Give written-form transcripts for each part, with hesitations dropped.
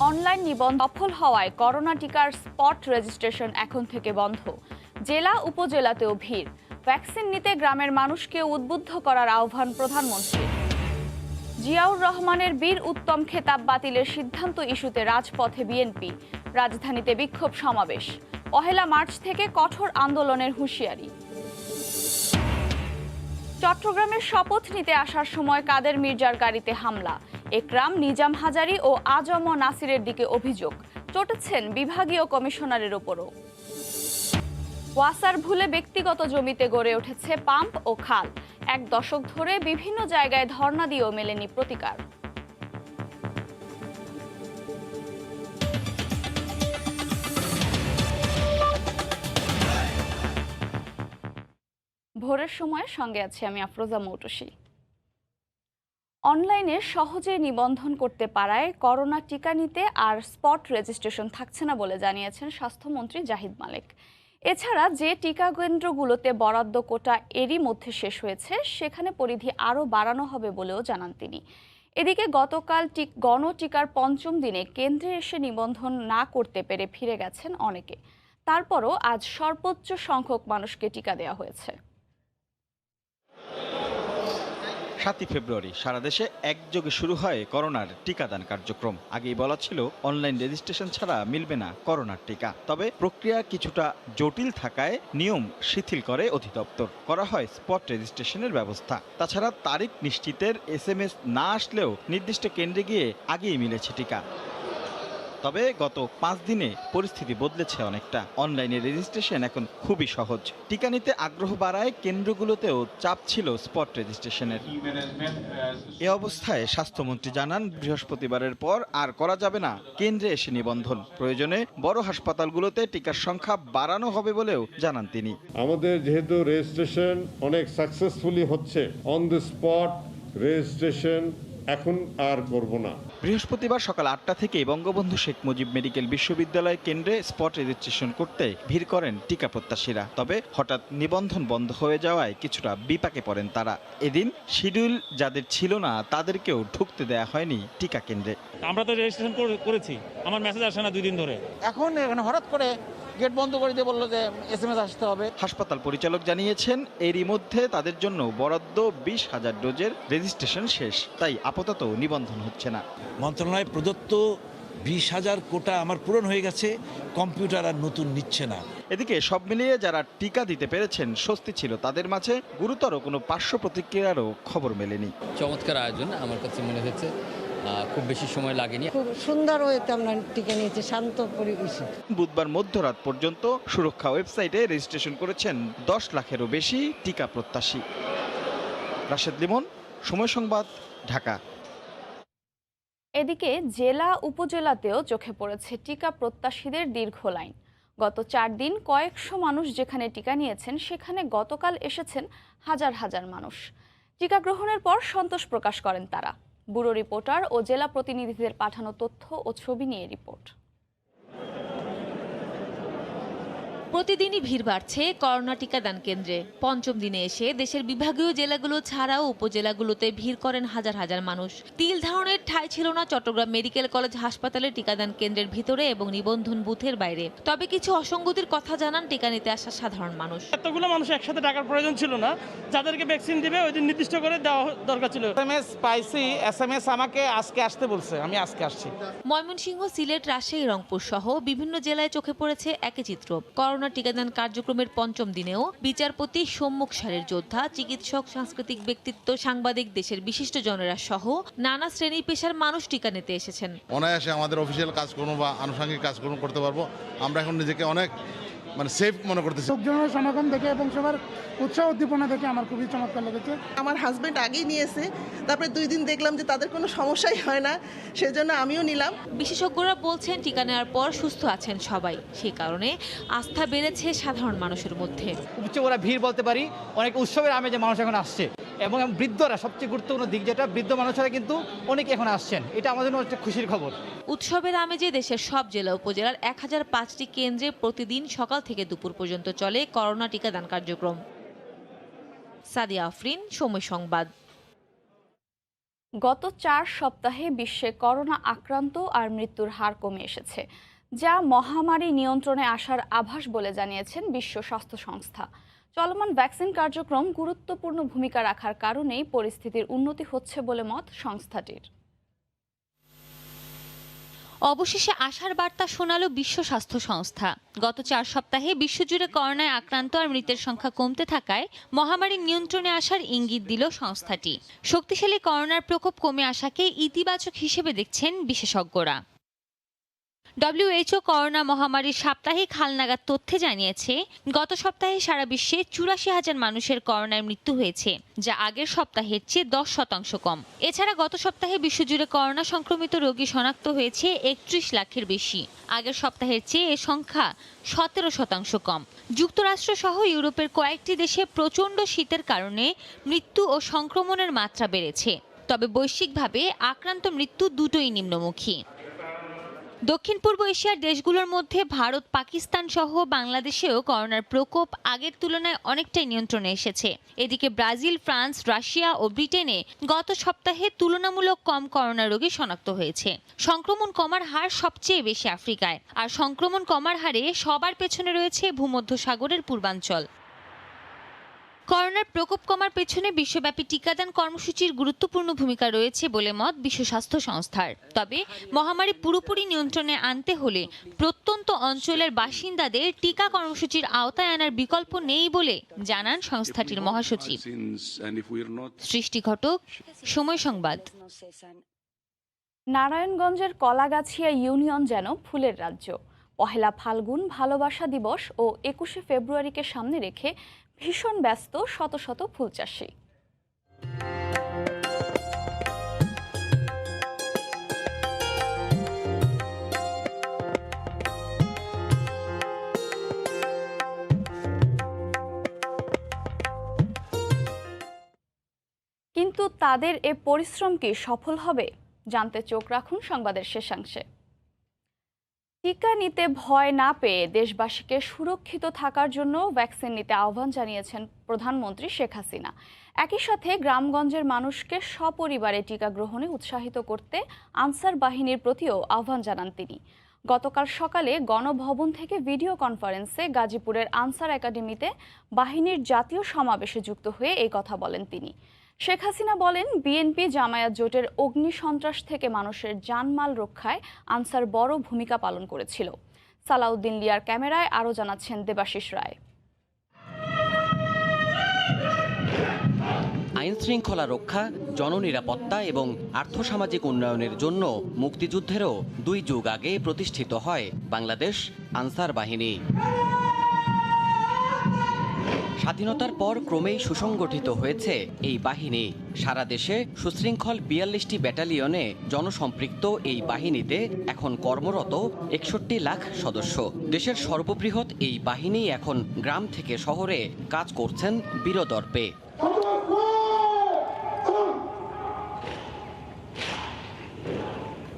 Online নিবন্ধন সফল হওয়ায় করোনা টিকার স্পট রেজিস্ট্রেশন এখন থেকে বন্ধ। জেলা উপজেলাতেও ভিড়। ভ্যাকসিন নিতে গ্রামের মানুষকে উদ্বুদ্ধ করার আহ্বান প্রধানমন্ত্রী। জিয়াউর রহমানের বীর উত্তম খেতাব বাতিলের সিদ্ধান্ত ইস্যুতে রাজপথে বিএনপি। রাজধানীতে বিক্ষোভ সমাবেশ। ১ মার্চ থেকে কঠোর আন্দোলনের হুঁশিয়ারি। চট্টগ্রামের শপথ নিতে আসার সময় কাদের মির্জার গাড়িতে হামলা। একরাম, নিজাম হাজারী ও আজম নাসিরের দিকে অভিযোগ। চটেছেন বিভাগীয় কমিশনারের ওপরও। ওয়াসার ভুলে ব্যক্তিগত জমিতে গড়ে উঠেছে পাম্প ও খাল। ১ দশক ধরে বিভিন্ন জায়গায় ধর্ণা দিয়েও মেলেনি প্রতিকার। ভোরের সময় সঙ্গে আছি আমি আফরোজা মৌটুসী। অনলাইনে সহজে নিবন্ধন করতে পারায় করোনা টিকা নিতে আর স্পট রেজিস্ট্রেশন থাকছে না বলে জানিয়েছেন স্বাস্থ্যমন্ত্রী জাহিদ মালেক। এছাড়া যে টিকা কেন্দ্রগুলোতে বরাদ্দ কোটা এরই মধ্যে শেষ হয়েছে সেখানে পরিধি আরও বাড়ানো হবে বলেও জানান তিনি। এদিকে গতকাল গণটিকার ৫ম দিনে কেন্দ্রে এসে নিবন্ধন না করতে পেরে ফিরে গেছেন অনেকে। তারপরও আজ সর্বোচ্চ সংখ্যক মানুষকে টিকা দেওয়া হয়েছে। ৭ ফেব্রুয়ারি সারা দেশে একযোগে শুরু হয় করোনার টিকাদান কার্যক্রম। আগেই বলা ছিল অনলাইন রেজিস্ট্রেশন ছাড়া মিলবে না করোনার টিকা। তবে প্রক্রিয়া কিছুটা জটিল থাকায় নিয়ম শিথিল করে অধিদপ্তর। করা হয় স্পট রেজিস্ট্রেশনের ব্যবস্থা। তাছাড়া তারিখ নিশ্চিতের SMS না আসলেও নির্দিষ্ট কেন্দ্রে গিয়ে আগেই মিলেছে টিকা। তবে গত ৫ দিনে পরিস্থিতি বদলেছে অনেকটা। অনলাইনে রেজিস্ট্রেশন এখন খুবই সহজ। টিকা নিতে আগ্রহ বাড়ায় কেন্দ্রগুলোতেও চাপ ছিল স্পট রেজিস্ট্রেশনের। এ অবস্থায় স্বাস্থ্যমন্ত্রী জানান, বৃহস্পতিবারের পর আর করা যাবে না কেন্দ্রে এসে নিবন্ধন। প্রয়োজনে বড় হাসপাতালগুলোতে টিকার সংখ্যা বাড়ানো হবে বলেও জানান তিনি। আমাদের যেহেতু রেজিস্ট্রেশন অনেক সাকসেসফুলি হচ্ছে, অন দ্য স্পট রেজিস্ট্রেশন এখন আর করব না। বৃহস্পতিবার সকাল ৮টা থেকে বঙ্গবন্ধু শেখ মুজিব মেডিকেল বিশ্ববিদ্যালয় কেন্দ্রে স্পট রেজিস্ট্রেশন করতে ভিড় করেন টিকা প্রত্যাশীরা। তবে হঠাৎ নিবন্ধন বন্ধ হয়ে যাওয়ায় কিছুটা বিপাকে পড়েন তারা। এদিন শিডিউল যাদের ছিল না তাদেরকেও ঢুকতে দেয়া হয়নি টিকা কেন্দ্রে। আমরা তো রেজিস্ট্রেশন করেছি, আমার মেসেজ আসে না 2 দিন ধরে। এখন হঠাৎ করে গেট বন্ধ করে দিয়ে বললো যে SMS আসতে হবে। হাসপাতাল পরিচালক জানিয়েছেন, এরই মধ্যে তাদের জন্য বরাদ্দ ২০,০০০ ডোজের রেজিস্ট্রেশন শেষ। তাই আপাতত নিবন্ধন হচ্ছে না। মন্ত্রণালয় প্রদত্ত ২০,০০০ কোটা আমার পূরণ হয়ে গেছে, কম্পিউটার আর নতুন নিচ্ছে না। এদিকে সব মিলিয়ে যারা টিকা দিতে পেরেছেন স্বস্তি ছিল। তাদের মাঝে গুরুতর কোনো পার্শ্ব প্রতিক্রিয়ারও খবর মেলেনি। চমৎকার আয়োজন আমার কাছে মনে হয়েছে, খুব বেশি সময় লাগেনি। খুব সুন্দর ওয়েতে আমরা টিকা নিয়েছি, শান্ত পরিবেশে। বুধবার মধ্যরাত পর্যন্ত সুরক্ষা ওয়েবসাইটে রেজিস্ট্রেশন করেছেন ১০ লাখেরও বেশি টিকা প্রত্যাশী। রাশেদ লিমন, সময় সংবাদ, ঢাকা। এদিকে জেলা উপজেলাতেও চোখে পড়েছে টিকা প্রত্যাশীদের দীর্ঘ লাইন। গত ৪ দিন কয়েকশো মানুষ যেখানে টিকা নিয়েছেন সেখানে গতকাল এসেছেন হাজার হাজার মানুষ। টিকা গ্রহণের পর সন্তোষ প্রকাশ করেন তারা। ব্যুরো রিপোর্টার ও জেলা প্রতিনিধিদের পাঠানো তথ্য ও ছবি নিয়ে রিপোর্ট। প্রতিদিনই ভিড় বাড়ছে করোনা টিকাদান কেন্দ্রে। ৫ম দিনে এসে দেশের বিভাগীয় জেলাগুলো ছাড়াও উপজেলাগুলোতে ভিড় করেন হাজার হাজার মানুষ। তিল ধারণের ঠাঁই ছিল না চট্টগ্রাম মেডিকেল কলেজ হাসপাতালের টিকাদান কেন্দ্রের ভিতরে এবং নিবন্ধন বুথের বাইরে। তবে কিছু অসঙ্গতির কথা জানান টিকা নিতে আসা সাধারণ মানুষ। এতগুলো মানুষ একসাথে ডাকার প্রয়োজন ছিল না। যাদেরকে ভ্যাকসিন দিবে ওই দিন নির্দিষ্ট করে দেওয়া দরকার ছিল। SMS পাইছি, SMS আমাকে আজকে আসতে বলছে, আমি আজকে আসছি। ময়মনসিংহ, সিলেট, রাজশাহী, রংপুর সহ বিভিন্ন জেলায় চোখে পড়েছে একই চিত্র। করোনা টিকাদান কার্যক্রমের ৫ম দিনেও বিচারপতি, সম্মুখ সারির যোদ্ধা, চিকিৎসক, সাংস্কৃতিক ব্যক্তিত্ব, সাংবাদিক, দেশের বিশিষ্ট জনেরা সহ নানা শ্রেণী পেশার মানুষ টিকা নিতে এসেছেন। অনায়াসে আমাদের অফিসিয়াল কাজকর্ম বা আনুষঙ্গিক কাজকর্ম করতে পারবো। আমরা এখন নিজেকে অনেক সেফ মনে করতেছি। লোকজনের সমাগম দেখে এবং সবার উৎসাহ উদ্দীপনা দেখে আমার খুবই চমৎকার লেগেছে। আমার হাজবেন্ড আগেই নিয়েছে, তারপরে 2 দিন দেখলাম যে তাদের কোনো সমস্যাই হয় না, সেজন্য আমিও নিলাম। বিশেষজ্ঞরা বলছেন টিকা নেওয়ার পর সুস্থ আছেন সবাই। সেই কারণে আস্থা বেড়েছে সাধারণ মানুষের মধ্যে। উপচে ওরা ভিড় বলতে পারি, অনেক উৎসবের আমেজে মানুষ এখন আসছে এবং বৃদ্ধরা সবচেয়ে গুরুত্বপূর্ণ দিক যেটা, বৃদ্ধ মানুষরা কিন্তু অনেকে এখন আসছেন। এটা আমাদের জন্য হচ্ছে খুশির খবর। উৎসবের আমেজে দেশের সব জেলা উপজেলার ১০০৫টি কেন্দ্রে প্রতিদিন সকাল থেকে দুপুর পর্যন্ত চলে করোনা টিকাদান কার্যক্রম। সাদিয়া আফরিন, সময় সংবাদ। গত 4 সপ্তাহে বিশ্বে করোনা আক্রান্ত আর মৃত্যুর হার কমে এসেছে, যা মহামারী নিয়ন্ত্রণে আসার আভাস বলে জানিয়েছেন বিশ্ব স্বাস্থ্য সংস্থা। চলমান ভ্যাকসিন কার্যক্রম গুরুত্বপূর্ণ ভূমিকা রাখার কারণেই পরিস্থিতির উন্নতি হচ্ছে বলে মত সংস্থাটির। অবশেষে আশার বার্তা শোনালো বিশ্ব স্বাস্থ্য সংস্থা। গত 4 সপ্তাহে বিশ্বজুড়ে করোনায় আক্রান্ত আর মৃতের সংখ্যা কমতে থাকায় মহামারী নিয়ন্ত্রণে আসার ইঙ্গিত দিল সংস্থাটি। শক্তিশালী করোনার প্রকোপ কমে আসাকে ইতিবাচক হিসেবে দেখছেন বিশেষজ্ঞরা। WHO করোনা মহামারীর সাপ্তাহিক হালনাগাদ তথ্যে জানিয়েছে, গত সপ্তাহে সারা বিশ্বে 84,000 মানুষের করোনায় মৃত্যু হয়েছে, যা আগের সপ্তাহের চেয়ে 10% কম। এছাড়া গত সপ্তাহে বিশ্বজুড়ে করোনা সংক্রমিত রোগী শনাক্ত হয়েছে 31 লাখের বেশি। আগের সপ্তাহের চেয়ে এ সংখ্যা 17% কম। যুক্তরাষ্ট্র সহ ইউরোপের কয়েকটি দেশে প্রচণ্ড শীতের কারণে মৃত্যু ও সংক্রমণের মাত্রা বেড়েছে। তবে বৈশ্বিকভাবে আক্রান্ত মৃত্যু দুটোই নিম্নমুখী। দক্ষিণ পূর্ব এশিয়ার দেশগুলোর মধ্যে ভারত, পাকিস্তান সহ বাংলাদেশেও করোনার প্রকোপ আগের তুলনায় অনেকটাই নিয়ন্ত্রণে এসেছে। এদিকে ব্রাজিল, ফ্রান্স, রাশিয়া ও ব্রিটেনে গত সপ্তাহে তুলনামূলক কম করোনা রোগী শনাক্ত হয়েছে। সংক্রমণ কমার হার সবচেয়ে বেশি আফ্রিকায়, আর সংক্রমণ কমার হারে সবার পেছনে রয়েছে ভূমধ্যসাগরের পূর্বাঞ্চল। করোনার প্রকোপ কমার পেছনে বিশ্বব্যাপী টিকাদান কর্মসূচির গুরুত্বপূর্ণ ভূমিকা রয়েছে বলে মত বিশ্ব স্বাস্থ্য সংস্থার। তবে মহামারী পুরোপুরি নিয়ন্ত্রণে আনতে হলে প্রত্যন্ত অঞ্চলের বাসিন্দাদের টিকা কর্মসূচির আওতায় আনার বিকল্প নেই বলে জানান সংস্থাটির মহাসচিব। সৃষ্টি ঘটক, সময় সংবাদ। নারায়ণগঞ্জের কলাগাছিয়া ইউনিয়ন যেন ফুলের রাজ্য। পহেলা ফাল্গুন, ভালোবাসা দিবস ও 21শে ফেব্রুয়ারিকে সামনে রেখে ভীষণ ব্যস্ত শত শত ফুল চাষী। কিন্তু তাদের এ পরিশ্রম কি সফল হবে? জানতে চোখ রাখুন সংবাদের শেষাংশে। টিকা নিতে ভয় না পেয়ে দেশবাসীকে সুরক্ষিত থাকার জন্য ভ্যাকসিন নিতে আহ্বান জানিয়েছেন প্রধানমন্ত্রী শেখ হাসিনা। একই সাথে গ্রামগঞ্জের মানুষকে সপরিবারে টিকা গ্রহণে উৎসাহিত করতে আনসার বাহিনীর প্রতিও আহ্বান জানান তিনি। গতকাল সকালে গণভবন থেকে ভিডিও কনফারেন্সে গাজীপুরের আনসার একাডেমিতে বাহিনীর জাতীয় সমাবেশে যুক্ত হয়ে এই কথা বলেন তিনি। শেখ হাসিনা বলেন, বিএনপি জামায়াত জোটের অগ্নি সন্ত্রাস থেকে মানুষের জানমাল রক্ষায় আনসার বড় ভূমিকা পালন করেছিল। সালাউদ্দিন লিয়ার ক্যামেরায় আরও জানাচ্ছেন দেবাশিস রায়। আইন শৃঙ্খলা রক্ষা, জননিরাপত্তা এবং আর্থসামাজিক উন্নয়নের জন্য মুক্তিযুদ্ধেরও 2 যুগ আগে প্রতিষ্ঠিত হয় বাংলাদেশ আনসার বাহিনী। স্বাধীনতার পর ক্রমেই সুসংগঠিত হয়েছে এই বাহিনী। সারা দেশে সুশৃঙ্খল 42টি ব্যাটালিয়নে জনসম্পৃক্ত এই বাহিনীতে এখন কর্মরত 61 লাখ সদস্য। দেশের সর্ববৃহৎ এই বাহিনী এখন গ্রাম থেকে শহরে কাজ করছেন বীরদর্পে।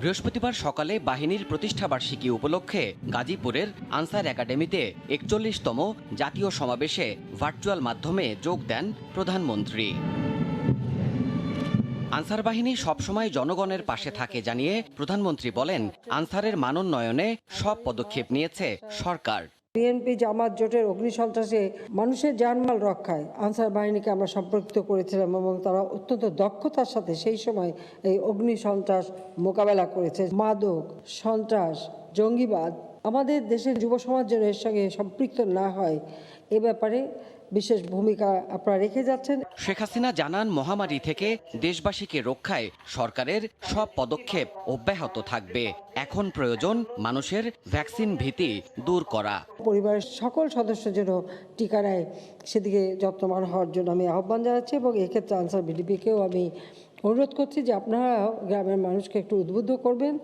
বৃহস্পতিবার সকালে বাহিনীর প্রতিষ্ঠাবার্ষিকী উপলক্ষে গাজীপুরের আনসার একাডেমিতে 41তম জাতীয় সমাবেশে ভার্চুয়াল মাধ্যমে যোগ দেন প্রধানমন্ত্রী। আনসার বাহিনী সবসময় জনগণের পাশে থাকে জানিয়ে প্রধানমন্ত্রী বলেন, আনসারের মানোন্নয়নে সব পদক্ষেপ নিয়েছে সরকার। বিএনপি জামাত জোটের অগ্নিসন্ত্রাসে মানুষের জানমাল রক্ষায় আনসার বাহিনীকে আমরা সম্পৃক্ত করেছিলাম এবং তারা অত্যন্ত দক্ষতার সাথে সেই সময় এই অগ্নিসন্ত্রাস মোকাবেলা করেছে। মাদক, সন্ত্রাস, জঙ্গিবাদ আমাদের দেশের যুব সমাজ যেন এর সঙ্গে সম্পৃক্ত না হয় এ ব্যাপারে বিশেষ ভূমিকা আপনারা রেখে যাচ্ছেন। শেখ হাসিনা জানান, মহামারী থেকে দেশবাসীকে রক্ষায় সরকারের সব পদক্ষেপ অব্যাহত থাকবে। এখন প্রয়োজন মানুষের ভ্যাকসিন ভীতি দূর করা। পরিবারের সকল সদস্য যেন টিকা নেয় সেদিকে যত্নবান হওয়ার জন্য আমি আহ্বান জানাচ্ছি এবং এক্ষেত্রে আনসার বিডিপিকেও আমি অনুরোধ করছি যে আপনারা গ্রামের মানুষকে একটু উদ্বুদ্ধ করবেন।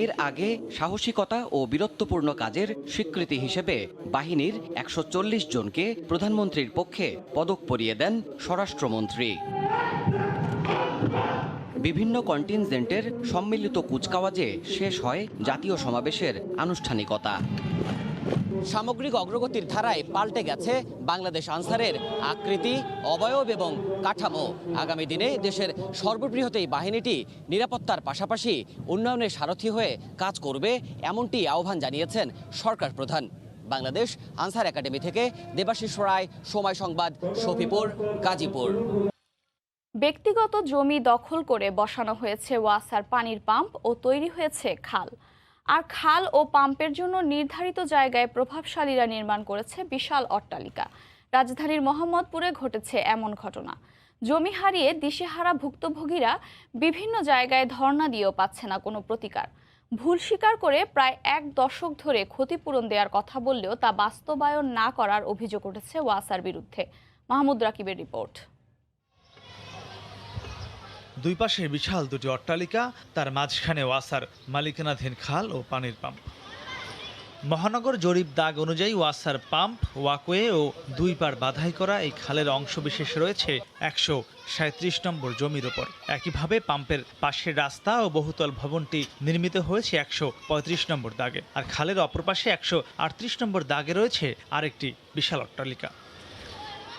এর আগে সাহসিকতা ও বীরত্বপূর্ণ কাজের স্বীকৃতি হিসেবে বাহিনীর 140 জনকে প্রধানমন্ত্রীর পক্ষে পদক পরিয়ে দেন স্বরাষ্ট্রমন্ত্রী। বিভিন্ন কন্টিনজেন্টের সম্মিলিত কুচকাওয়াজে শেষ হয় জাতীয় সমাবেশের আনুষ্ঠানিকতা। সামগ্রিক অগ্রগতির ধারায় পাল্টে গেছে বাংলাদেশ আনসারের আকৃতি, অবয়ব এবং কাঠামো। আগামী দিনে দেশের সর্ববৃহৎ এই বাহিনীটি নিরাপত্তার পাশাপাশি উন্নয়নের সারথি হয়ে কাজ করবে, এমনটি আহ্বান জানিয়েছেন সরকার প্রধান। বাংলাদেশ আনসার একাডেমি থেকে দেবাশিস রায়, সময় সংবাদ, শফিপুর, গাজীপুর। ব্যক্তিগত জমি দখল করে বসানো হয়েছে ওয়াসার পানির পাম্প ও তৈরি হয়েছে খাল। আর খাল ও পাম্পের জন্য নির্ধারিত জায়গায় প্রভাবশালীরা নির্মাণ করেছে বিশাল অট্টালিকা। রাজধানীর মোহাম্মদপুরে ঘটেছে এমন ঘটনা। জমি হারিয়ে দিশেহারা ভুক্তভোগীরা বিভিন্ন জায়গায় ধর্ণা দিয়েও পাচ্ছে না কোনো প্রতিকার। ভুল স্বীকার করে প্রায় 1 দশক ধরে ক্ষতিপূরণ দেওয়ার কথা বললেও তা বাস্তবায়ন না করার অভিযোগ উঠেছে ওয়াসার বিরুদ্ধে। মাহমুদ রাকিবের রিপোর্ট। দুই পাশে বিশাল দুটি অট্টালিকা, তার মাঝখানে ওয়াসার মালিকানাধীন খাল ও পানির পাম্প। মহানগর জরিপ দাগ অনুযায়ী ওয়াসার পাম্প, ওয়াকওয়ে ও 2 পার বাধাই করা এই খালের অংশবিশেষ রয়েছে 137 নম্বর জমির ওপর। একইভাবে পাম্পের পাশের রাস্তা ও বহুতল ভবনটি নির্মিত হয়েছে 135 নম্বর দাগে, আর খালের অপর পাশে 138 নম্বর দাগে রয়েছে আরেকটি বিশাল অট্টালিকা।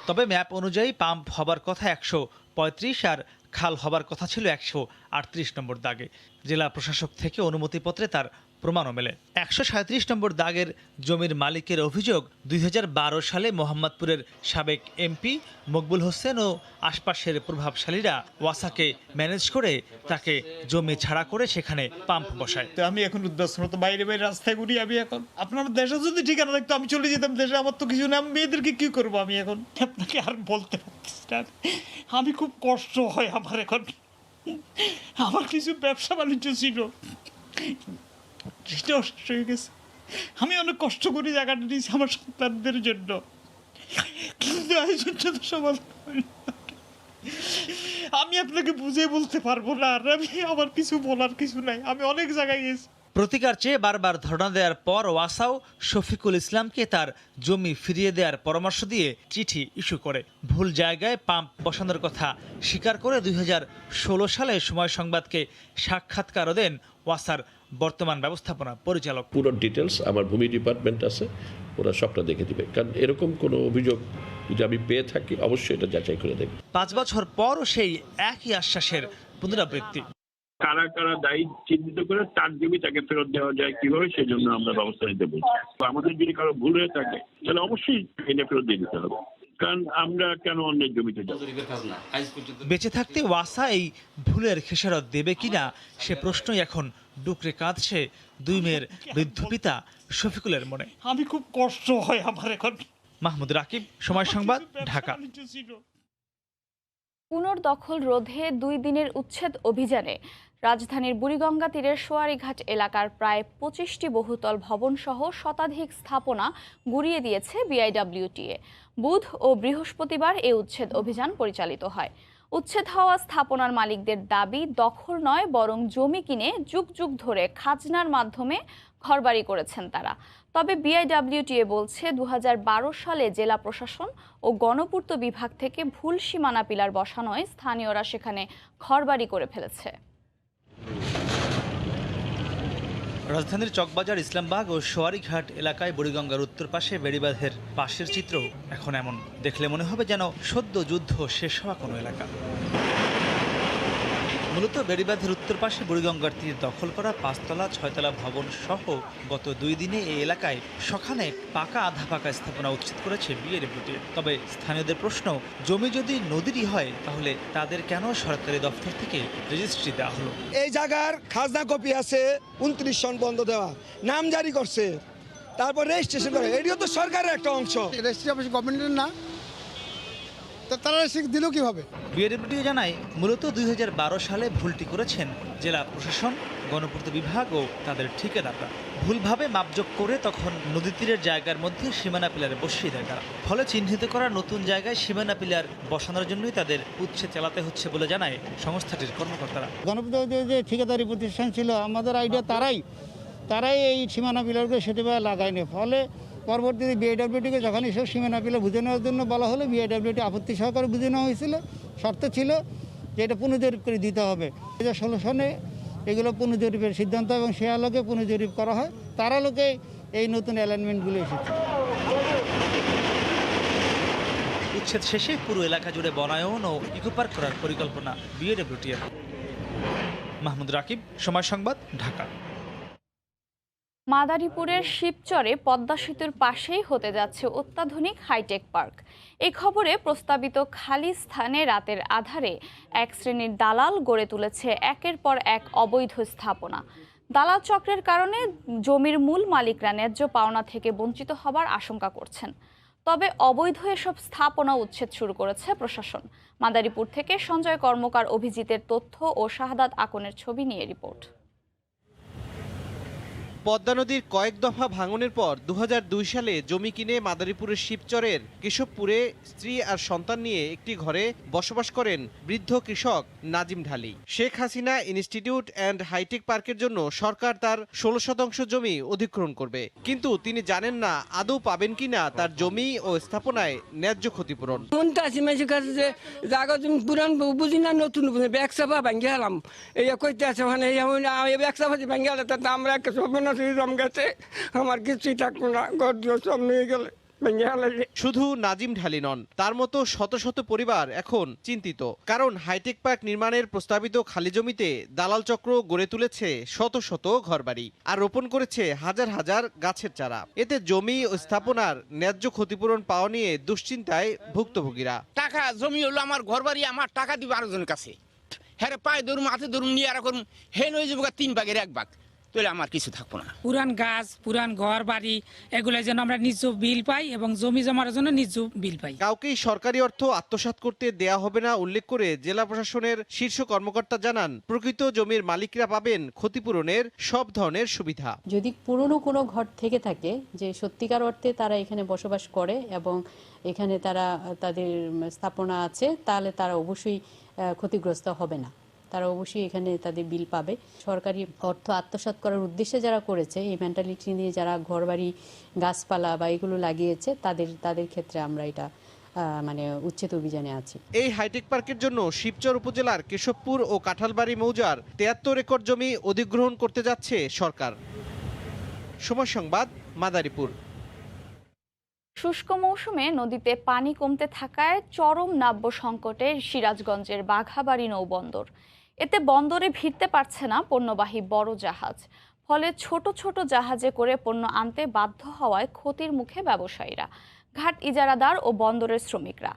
তবে ম্যাপ অনুযায়ী পাম্প হবার কথা 135 আর খাল হবার কথা ছিল 138 নম্বর দাগে। জেলা প্রশাসক থেকে অনুমতিপত্রে তার প্রমাণও মেলে। 137 নম্বর দাগের জমির মালিকের অভিযোগ, 2012 সালে মোহাম্মদপুরের সাবেক এমপি মকবুল হোসেন ও আশপাশের প্রভাবশালীরা ওয়াসাকে ম্যানেজ করে তাকে জমি ছাড়া করে সেখানে পাম্প বসায়। তো আমি এখন উদ্বাস্ত বাইরে বাইরে রাস্তায় ঘুরি। আমি এখন আপনার দেশে যদি ঠিকানা থাকতো আমি চলে যেতাম দেশে। আমার তো কিছু না, আমি মেয়েদেরকে কি করবো? আমি এখন আপনাকে আর বলতে পারছি না। আমি খুব কষ্ট হয় আমার এখন। আমার কিছু ব্যবসা বাণিজ্য ছিল, সেটাও শেষ হয়ে গেছে। আমি অনেক কষ্ট করে জায়গাটা নিয়েছি আমার সন্তানদের জন্য, কিন্তু আমি আপনাকে বুঝে বলতে পারবো না। আর আমি আমার কিছু বলার কিছু নাই। আমি অনেক জায়গায় গেছি। প্রতিকার চেয়ে বারবার ধর্ণা দেওয়ার পর ওয়াসাও শফিকুল ইসলামকে তার জমি ফিরিয়ে দেওয়ার পরামর্শ দিয়ে চিঠি ইস্যু করে। ভুল জায়গায় পাম্প বসানোর কথা স্বীকার করে 2016 সালে সময় সংবাদকে সাক্ষাৎকারও দেন ওয়াসার বর্তমান ব্যবস্থাপনা পরিচালক। পুরো ডিটেলস আমার ভূমি ডিপার্টমেন্ট আছে, ওরা সবটা দেখে দিবে। কারণ এরকম কোনো অভিযোগ যদি আমি পেয়ে থাকি অবশ্যই এটা যাচাই করে দেখব। 5 বছর পরও সেই একই আশ্বাসের পুনরাবৃত্তি। কারা কারা দায়ী চিহ্নিত করে তার জমি তাকে ফেরত দেওয়া যায় কিভাবে, সেজন্য আমরা ব্যবস্থা নিতে বলছি। আমাদের যদি কারো ভুল হয়ে থাকে তাহলে অবশ্যই এনে ফেরত দিয়ে দিতে হবে, কারণ আমরা কেন অন্যের জমিতে যাব। বেঁচে থাকতে ওয়াসা এই ভুলের খেসারত দেবে কিনা সে প্রশ্নই এখন ডুকরে কাঁদছে 2 মেয়ের বৃদ্ধ পিতা শফিকুলের মনে। আমি খুব কষ্ট হয় আমার এখন। মাহমুদ রাকিব, সময় সংবাদ, ঢাকা। পুনর্দখল রোধে 2 দিনের উচ্ছেদ অভিযানে রাজধানীর বুড়িগঙ্গা তীরের সোয়ারীঘাট এলাকার প্রায় 25টি বহুতল ভবন সহ শতাধিক স্থাপনা গুড়িয়ে দিয়েছে বিআইডব্লিউটিএ। বুধ ও বৃহস্পতিবার এই উচ্ছেদ অভিযান পরিচালিত হয়। উচ্ছেদ হওয়া স্থাপনার মালিকদের দাবি, দখল নয় বরং জমি কিনে যুগ যুগ ধরে খাজনার মাধ্যমে ঘরবাড়ি করেছেন তারা। তবে বিআইডব্লিউটিএ বলছে 2012 সালে জেলা প্রশাসন ও গণপূর্ত বিভাগ থেকে ভুল সীমানা পিলার বসানোয় স্থানীয়রা সেখানে ঘরবাড়ি করে ফেলেছে। রাজধানীর চকবাজার, ইসলামবাগ ও সোয়ারীঘাট এলাকায় বুড়িগঙ্গার উত্তর পাশে বেড়িবাঁধের পাশের চিত্র এখন এমন। দেখলে মনে হবে যেন সদ্য যুদ্ধ শেষ হওয়া কোনো এলাকা। মূলত বেড়িবাঁধের উত্তর পাশে বুড়িগঙ্গার তীর দখল করা 5তলা 6তলা ভবন সহ গত 2 দিনে এই এলাকায় সখানে পাকা আধা পাকা স্থাপনা উচ্ছেদ করেছে বিআইডব্লিউটিএ। তবে স্থানীয়দের প্রশ্ন, জমি যদি নদীরই হয় তাহলে তাদের কেন সরকারি দপ্তর থেকে রেজিস্ট্রি দেওয়া হলো? এই জায়গার খাজনা কপি আছে, 29 সন বন্ধ দেওয়া, নাম জারি করছে, তারপর রেজিস্ট্রেশন করে। এটিও তো সরকারের একটা অংশ। রেজিস্ট্রি অফিস গভর্নমেন্টের না, তারা রেজিস্ট্রি দিল কিভাবে? বিআইডব্লিউটিএ জানায়, মূলত 2012 সালে ভুলটি করেছেন জেলা প্রশাসন, গণপূর্ত বিভাগ ও তাদের ঠিকাদাররা। ভুলভাবে মাপযোগ করে তখন নদী তীরের জায়গার মধ্যে সীমানা পিলার বসিয়ে দেয় তারা। ফলে চিহ্নিত করা নতুন জায়গায় সীমানা পিলার বসানোর জন্যই তাদের উচ্ছেদ চালাতে হচ্ছে বলে জানায় সংস্থাটির কর্মকর্তারা। গণপূর্ত যে ঠিকাদারি প্রতিষ্ঠান ছিল, আমাদের আইডিয়া তারাই এই সীমানা পিলারগুলো সেটাভাবে লাগায়নি। ফলে পরবর্তীতে বিআইডব্লিউটিকে যখন এসব সীমানা পিলার বুঝে নেওয়ার জন্য বলা হলো, বিআইডব্লিউটি আপত্তি সহকারে বুঝে নেওয়া হয়েছিল। শর্ত ছিল যে এটা পুনর্জরিপ করে দিতে হবে। 2016 সনে এগুলো পুনর্জরিপের সিদ্ধান্ত এবং সে আলোকে পুনর্জরিপ করা হয়। তার আলোকে এই নতুন অ্যালাইনমেন্টগুলো এসেছে। উচ্ছেদ শেষে পুরো এলাকা জুড়ে বনায়ন ও ইকো পার্ক করার পরিকল্পনা বিএডব্লিউটির। মাহমুদ রাকিব, সময় সংবাদ, ঢাকা। মাদারীপুরের শিবচরে পদ্মা সেতুর পাশেই হতে যাচ্ছে অত্যাধুনিক হাইটেক পার্ক। এই খবরে প্রস্তাবিত খালি স্থানে রাতের আধারে এক শ্রেণীর দালাল গড়ে তুলেছে একের পর এক অবৈধ স্থাপনা। দালাল চক্রের কারণে জমির মূল মালিকরা ন্যায্য পাওনা থেকে বঞ্চিত হবার আশঙ্কা করছেন। তবে অবৈধ এসব স্থাপনা উচ্ছেদ শুরু করেছে প্রশাসন। মাদারীপুর থেকে সঞ্জয় কর্মকার, অভিজিতের তথ্য ও শাহাদাত আকনের ছবি নিয়ে রিপোর্ট। পদ্মা নদীর কয়েক দফা ভাঙনের পর 2002 সালে জমি কিনে মাদারীপুরের শিবচরের কেশবপুরে স্ত্রী আর সন্তান নিয়ে একটি ঘরে বসবাস করেন বৃদ্ধ কৃষক Nazim Dhali. Sheikh Hasina institute and high tech পার্কের জন্য সরকার তার 16% জমি অধিগ্রহণ করবে, কিন্তু তিনি জানেন না আদৌ পাবেন কিনা তার জমি ও স্থাপনায় ন্যায্য ক্ষতিপূরণ। বুঝি না নতুন ব্যবসা ভাঙ্গে গেলাম এই কইতে আছে মানে ব্যবসা ভাঙ্গে গেলে আমরা গেছে আমার কিছুই থাকবো না, ঘর সব নিয়ে গেলে। শুধু নাজিম ঢালি নন, তার মতো শত শত পরিবার এখন চিন্তিত, কারণ হাইটেক পার্ক নির্মাণের প্রস্তাবিত খালি জমিতে দালাল চক্র গড়ে তুলেছে শত শত ঘরবাড়ি আর রোপণ করেছে হাজার হাজার গাছের চারা। এতে জমি ও স্থাপনার ন্যায্য ক্ষতিপূরণ পাওয়া নিয়ে দুশ্চিন্তায় ভুক্তভোগীরা। টাকা জমি হলো আমার ঘরবাড়ি, আমার টাকা দিব আরেকজনের কাছে, হ্যাঁ পায়ে ধরুন মাথে ধরুন নিয়ে আর করুন হেন হয়ে যাবো 3 ভাগের 1 ভাগ, তাহলে আমার কিছু থাকবো না। পুরান গাছ, পুরান ঘর বাড়ি এগুলো যেন আমরা নিজ বিল পাই এবং জমি জমার জন্য নিজ বিল পাই। কাউকেই সরকারি অর্থ আত্মসাৎ করতে দেয়া হবে না উল্লেখ করে জেলা প্রশাসনের শীর্ষ কর্মকর্তা জানান, প্রকৃত জমির মালিকরা পাবেন ক্ষতিপূরণের সব ধরনের সুবিধা। যদি পুরনো কোনো ঘর থেকে থাকে যে সত্যিকার অর্থে তারা এখানে বসবাস করে এবং এখানে তারা তাদের স্থাপনা আছে, তাহলে তারা অবশ্যই ক্ষতিগ্রস্ত হবে না, তারা অবশ্যই এখানে তাদের বিল পাবে। সরকারি অর্থ আত্মসাৎ করার উদ্দেশ্যে যারা করেছে, এই মেন্টালিটি নিয়ে যারা ঘরবাড়ি গাছপালা বা এগুলো লাগিয়েছে, তাদের ক্ষেত্রে আমরা এটা মানে উচ্ছেদ অভিযানে আছি। এই হাইটেক পার্কের জন্য শিবচর উপজেলার কেশবপুর ও কাঁঠালবাড়ি মৌজার 73 একর জমি অধিগ্রহণ করতে যাচ্ছে সরকার। সময় সংবাদ, মাদারীপুর। শুষ্ক মৌসুমে নদীতে পানি কমতে থাকায় চরম নাব্য সংকটে সিরাজগঞ্জের বাঘাবাড়ি নৌবন্দর। এতে বন্দরে ভিড়তে পারছে না পণ্যবাহী বড় জাহাজ, ফলে ছোট ছোট জাহাজে করে পণ্য আনতে বাধ্য হওয়ায় ক্ষতির মুখে ব্যবসায়ীরা, ঘাট ইজারাদার ও বন্দরের শ্রমিকরা।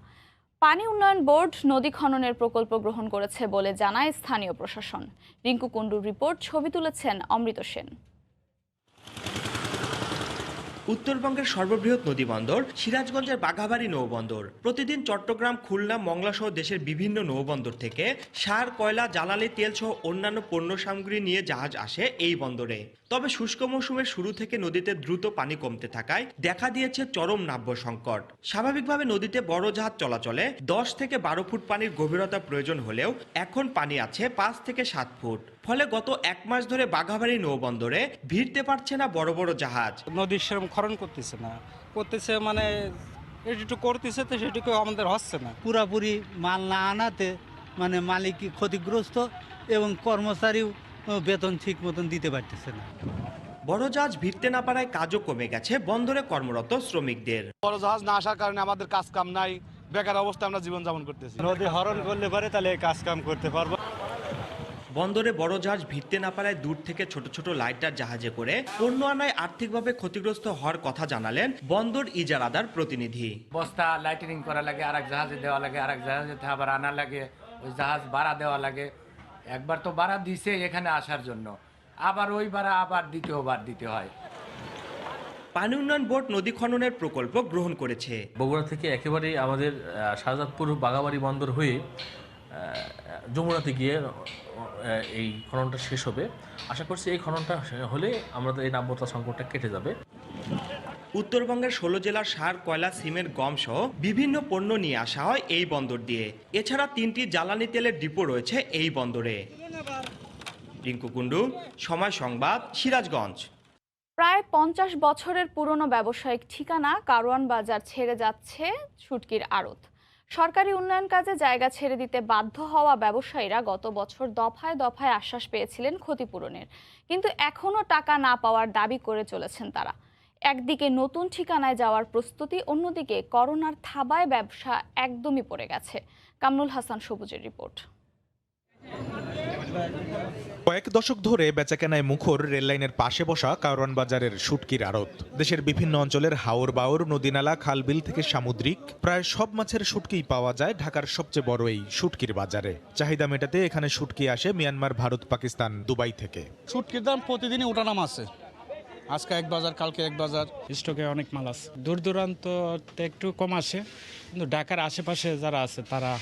পানি উন্নয়ন বোর্ড নদী খননের প্রকল্প গ্রহণ করেছে বলে জানায় স্থানীয় প্রশাসন। রিঙ্কু কুণ্ডুর রিপোর্ট, ছবি তুলেছেন অমৃত সেন। উত্তরবঙ্গের সর্ববৃহৎ নদীবন্দর সিরাজগঞ্জের বাঘাবাড়ি নৌবন্দর। প্রতিদিন চট্টগ্রাম, খুলনা, মংলা সহ দেশের বিভিন্ন নৌবন্দর থেকে সার, কয়লা, জ্বালানি তেল সহ অন্যান্য পণ্য সামগ্রী নিয়ে জাহাজ আসে এই বন্দরে। তবে শুষ্ক মৌসুমের শুরু থেকে নদীতে দ্রুত পানি কমতে থাকায় দেখা দিয়েছে চরম নাব্য সংকট। স্বাভাবিকভাবে নদীতে বড় জাহাজ চলাচলে 10 থেকে 12 ফুট পানির গভীরতা প্রয়োজন হলেও এখন পানি আছে 5 থেকে 7 ফুট। ফলে গত 1 মাস ধরে বাঘাবাড়ি নৌবন্দরে ভিড়তে পারছে না বড় বড় জাহাজ। নদীর সেরকম খনন করতেছে না, করতেছে মানে একটু করতেছে, তো সেটুকু আমাদের হচ্ছে না। পুরাপুরি মাল না আনাতে মানে মালিক ক্ষতিগ্রস্ত এবং কর্মচারীও বেতন ঠিক মতন দিতে পারতেছে না। বড় জাহাজ ভিড়তে না পারায় কাজও কমে গেছে বন্দরে কর্মরত শ্রমিকদের। বড় জাহাজ না আসার কারণে আমাদের কাজ কাম নাই, বেকার অবস্থা আমরা জীবনযাপন করতেছি। নদী হরণ করলে পারে তাহলে কাজ কাম করতে পারবো। বন্দরে বড় জাহাজ ভিড়তে না পারায় দূর থেকে ছোট ছোট লাইটার জাহাজে করে পণ্য আনায় আর্থিকভাবে ক্ষতিগ্রস্ত হওয়ার কথা জানালেন বন্দর ইজারাদার প্রতিনিধি। বস্তা লাইটারিং করা লাগে, আরেক জাহাজে দেওয়া লাগে, আরেক জাহাজে আবার আনা লাগে, ওই জাহাজ ভাড়া দেওয়া লাগে। একবার তো ভাড়া দিছে এখানে আসার জন্য, আবার ওই ভাড়া আবার দ্বিতীয়বার দিতে হয়। পানি উন্নয়ন বোর্ড নদী খননের প্রকল্প গ্রহণ করেছে। বগুড়া থেকে একেবারে আমাদের শাহজাদপুর বাঘাবাড়ি বন্দর হয়ে যমুনাতে গিয়ে এই খননটা শেষ হবে। আশা করছি এই খননটা হলে আমাদের এই নাব্যতা সংকটটা কেটে যাবে। উত্তরবঙ্গের 16 জেলার সার, কয়লা, সিমেন্ট, গম সহ বিভিন্ন পণ্য নিয়ে আসা হয় এই বন্দর দিয়ে। এছাড়া 3টি জ্বালানি তেলের ডিপো রয়েছে এই বন্দরে। রিঙ্কু কুণ্ডু, সময় সংবাদ, সিরাজগঞ্জ। প্রায় 50 বছরের পুরনো ব্যবসায়িক ঠিকানা কারওয়ান বাজার ছেড়ে যাচ্ছে শুটকির আড়ত। সরকারি উন্নয়ন কাজে জায়গা ছেড়ে দিতে বাধ্য হওয়া ব্যবসায়ীরা গত বছর দফায় দফায় আশ্বাস পেয়েছিলেন ক্ষতিপূরণের, কিন্তু এখনও টাকা না পাওয়ার দাবি করে চলেছেন তারা। একদিকে নতুন ঠিকানায় যাওয়ার প্রস্তুতি, অন্যদিকে করোনার থাবায় ব্যবসা একদমই পড়ে গেছে। কামরুল হাসান সবুজের রিপোর্ট। কয়েক দশক ধরে বেচাকেনায় মুখর রেললাইনের পাশে বসা কারওয়ান বাজারের শুটকির আড়ত। দেশের বিভিন্ন অঞ্চলের হাওর বাওর, নদীনালা, খালবিল থেকে সামুদ্রিক প্রায় সব মাছের শুটকিই পাওয়া যায় ঢাকার সবচেয়ে বড় এই শুটকির বাজারে। চাহিদা মেটাতে এখানে শুটকি আসে মিয়ানমার, ভারত, পাকিস্তান, দুবাই থেকে। শুটকির দাম প্রতিদিনই ওঠানাম আছে। আজকে এক বাজার, কালকে এক বাজার। স্টকে অনেক মাল আছে, দূর দূরান্ত একটু কম আসে, কিন্তু ঢাকার আশেপাশে যারা আছে তারা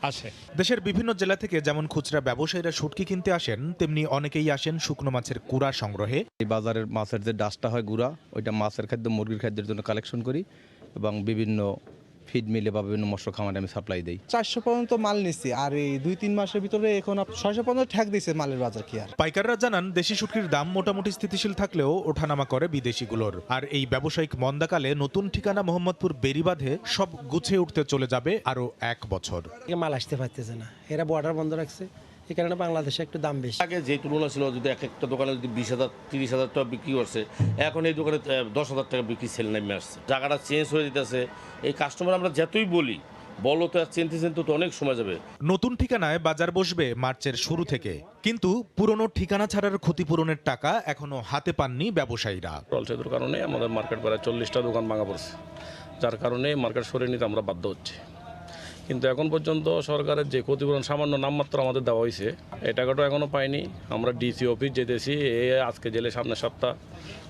আসে। দেশের বিভিন্ন জেলা থেকে যেমন খুচরা ব্যবসায়ীরা শুটকি কিনতে আসেন, তেমনি অনেকেই আসেন শুকনো মাছের কুড়া সংগ্রহে। এই বাজারের মাছের যে ডাস্টটা হয় গুঁড়া, ওইটা মাছের খাদ্য, মুরগির খাদ্যের জন্য কালেকশন করি এবং বিভিন্ন ফিড মিলে বা বিভিন্ন মৎস্য খামারে আমি সাপ্লাই দিই। 400 পর্যন্ত মাল নিচ্ছি, আর এই 2-3 মাসের ভিতরে এখন 600 পর্যন্ত ঠেক দিয়েছে মালের বাজার। কি আর পাইকাররা জানান, দেশি শুটকির দাম মোটামুটি স্থিতিশীল থাকলেও ওঠানামা করে বিদেশিগুলোর। আর এই ব্যবসায়িক মন্দাকালে নতুন ঠিকানা মোহাম্মদপুর বেড়িবাঁধে সব গুছিয়ে উঠতে চলে যাবে আরো 1 বছর। মাল আসতে পারতেছে না, এরা বর্ডার বন্ধ রাখছে, এই কারণে বাংলাদেশে একটু দাম বেশি। আগে যে তুলনা ছিল, যদি এক একটা দোকানে যদি 20,000 30,000 টাকা বিক্রি করছে, এখন এই দোকানে 10,000 টাকা বিক্রি সেল নেমে আসছে। জায়গাটা চেঞ্জ হয়ে যেতেছে। এই কাস্টমার আমরা যতই বলো তো চিনতে তো অনেক সময় যাবে। নতুন ঠিকানায় বাজার বসবে মার্চের শুরু থেকে, কিন্তু পুরনো ঠিকানা ছাড়ার ক্ষতিপূরণের টাকা এখনো হাতে পাননি ব্যবসায়ীরা। টলসেতুর কারণে আমাদের মার্কেট প্রায় 40টা দোকান ভাঙা পড়ছে, যার কারণে মার্কেট সরিয়ে নিতে আমরা বাধ্য হচ্ছি। কিন্তু এখন পর্যন্ত সরকারের যে ক্ষতিপূরণ সামান্য নামমাত্র আমাদের দেওয়া হয়েছে, এই টাকাটা এখনও পাইনি। আমরা ডিসি অফিস যেতেছি, আজকে জেলে সামনের সপ্তাহ,